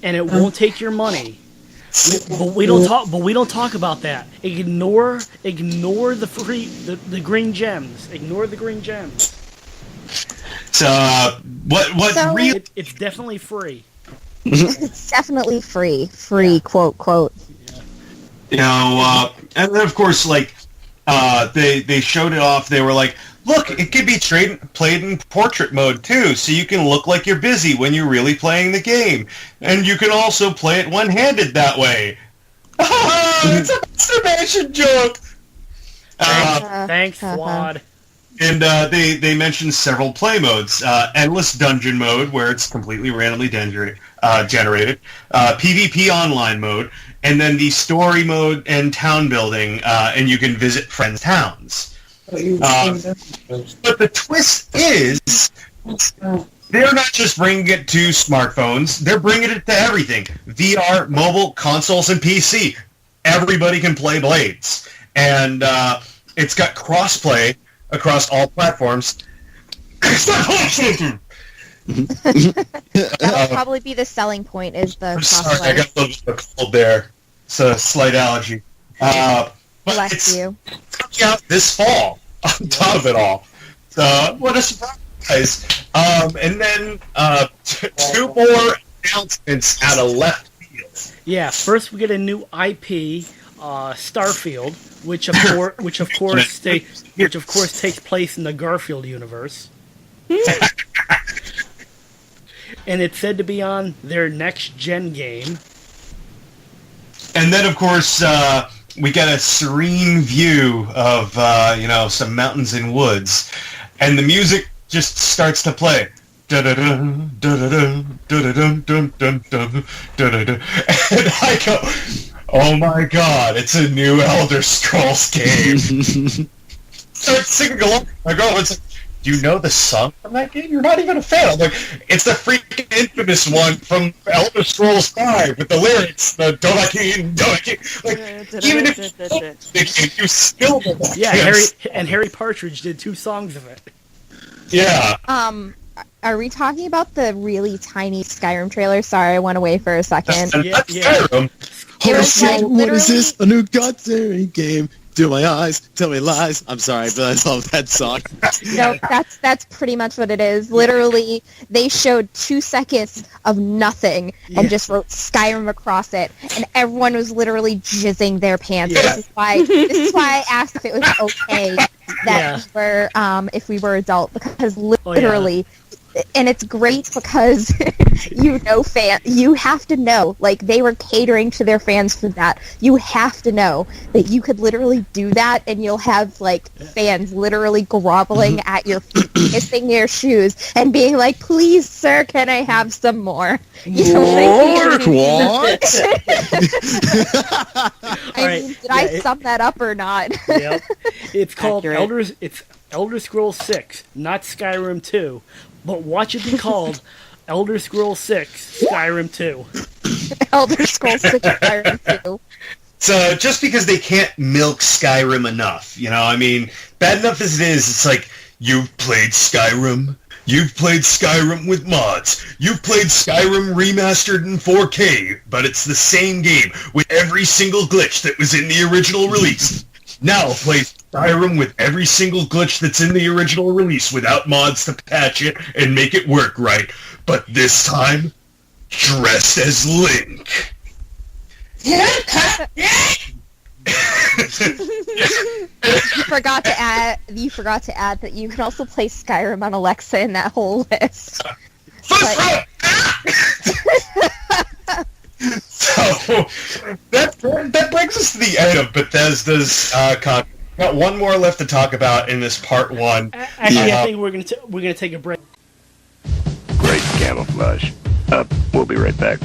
and it won't take your money. But we don't talk about that. Ignore the green gems. Ignore the green gems.
So
It's definitely free.
It's definitely free. Free, quote.
And then of course, they showed it off. They were like, look, it could be played in portrait mode too, so you can look like you're busy when you're really playing the game. And you can also play it one-handed that way. It's a masturbation joke!
Thanks, Flawed.
And they mentioned several play modes. Endless Dungeon mode, where it's completely randomly generated. PvP online mode. And then the story mode and town building, and you can visit friends' towns. But the twist is, they're not just bringing it to smartphones, they're bringing it to everything. VR, mobile, consoles, and PC. Everybody can play Blades. And it's got crossplay across all platforms.
That'll probably be the selling point, is the crossplay.
Sorry, I got a little bit of a cold there. It's a slight allergy.
Bless you.
Coming out this fall, on top of it all. So, what a surprise. And then, two more announcements out of left field.
Yeah, first we get a new IP, Starfield, which of course takes place in the Garfield universe. And it's said to be on their next gen game.
And then, of course, we get a serene view of, some mountains and woods. And the music just starts to play. Da-da-dum, da-da-dum, da-da-dum, dum, dum, dum, da-da-dum. And I go, oh my god, it's a new Elder Scrolls game. Start singing along. My girlfriend's like, do you know the song from that game? You're not even a fan. I'm like, it's the freaking infamous one from Elder Scrolls 5 with the lyrics, the Dolakin. Like, even if you still know that.
Yeah, Harry Partridge did 2 songs of it.
Yeah.
Are we talking about the really tiny Skyrim trailer? Sorry, I went away for a second.
Skyrim.
Oh shit, what is this? A new God-searing game. Do my eyes, tell me lies. I'm sorry, but I love that song.
No, that's pretty much what it is. Literally, they showed 2 seconds of nothing and just wrote Skyrim across it, and everyone was literally jizzing their pants.
Yeah.
This is why I asked if it was okay that if we were adult, because literally and it's great because you have to know, like, they were catering to their fans for that. You have to know that you could literally do that and you'll have, like, fans literally groveling at your feet, kissing your shoes, and being like, please, sir, can I have some more? You know what I mean?
What?
I mean, did I sum that up or not?
Yep. It's called
Accurate.
Elder Scrolls 6, not Skyrim 2. But watch it be called Elder Scrolls 6, Skyrim 2.
Elder Scrolls 6 Skyrim 2.
So just because they can't milk Skyrim enough, you know, I mean, bad enough as it is, it's like, you've played Skyrim, you've played Skyrim with mods, you've played Skyrim remastered in 4K, but it's the same game with every single glitch that was in the original release. Now play Skyrim with every single glitch that's in the original release without mods to patch it and make it work right. But this time, dressed as Link.
You
forgot to add that you can also play Skyrim on Alexa in that whole list.
So that brings us to the end of Bethesda's content. Got one more left to talk about in this part one.
Actually, I think we're gonna take a break.
Great camouflage. We'll be right back.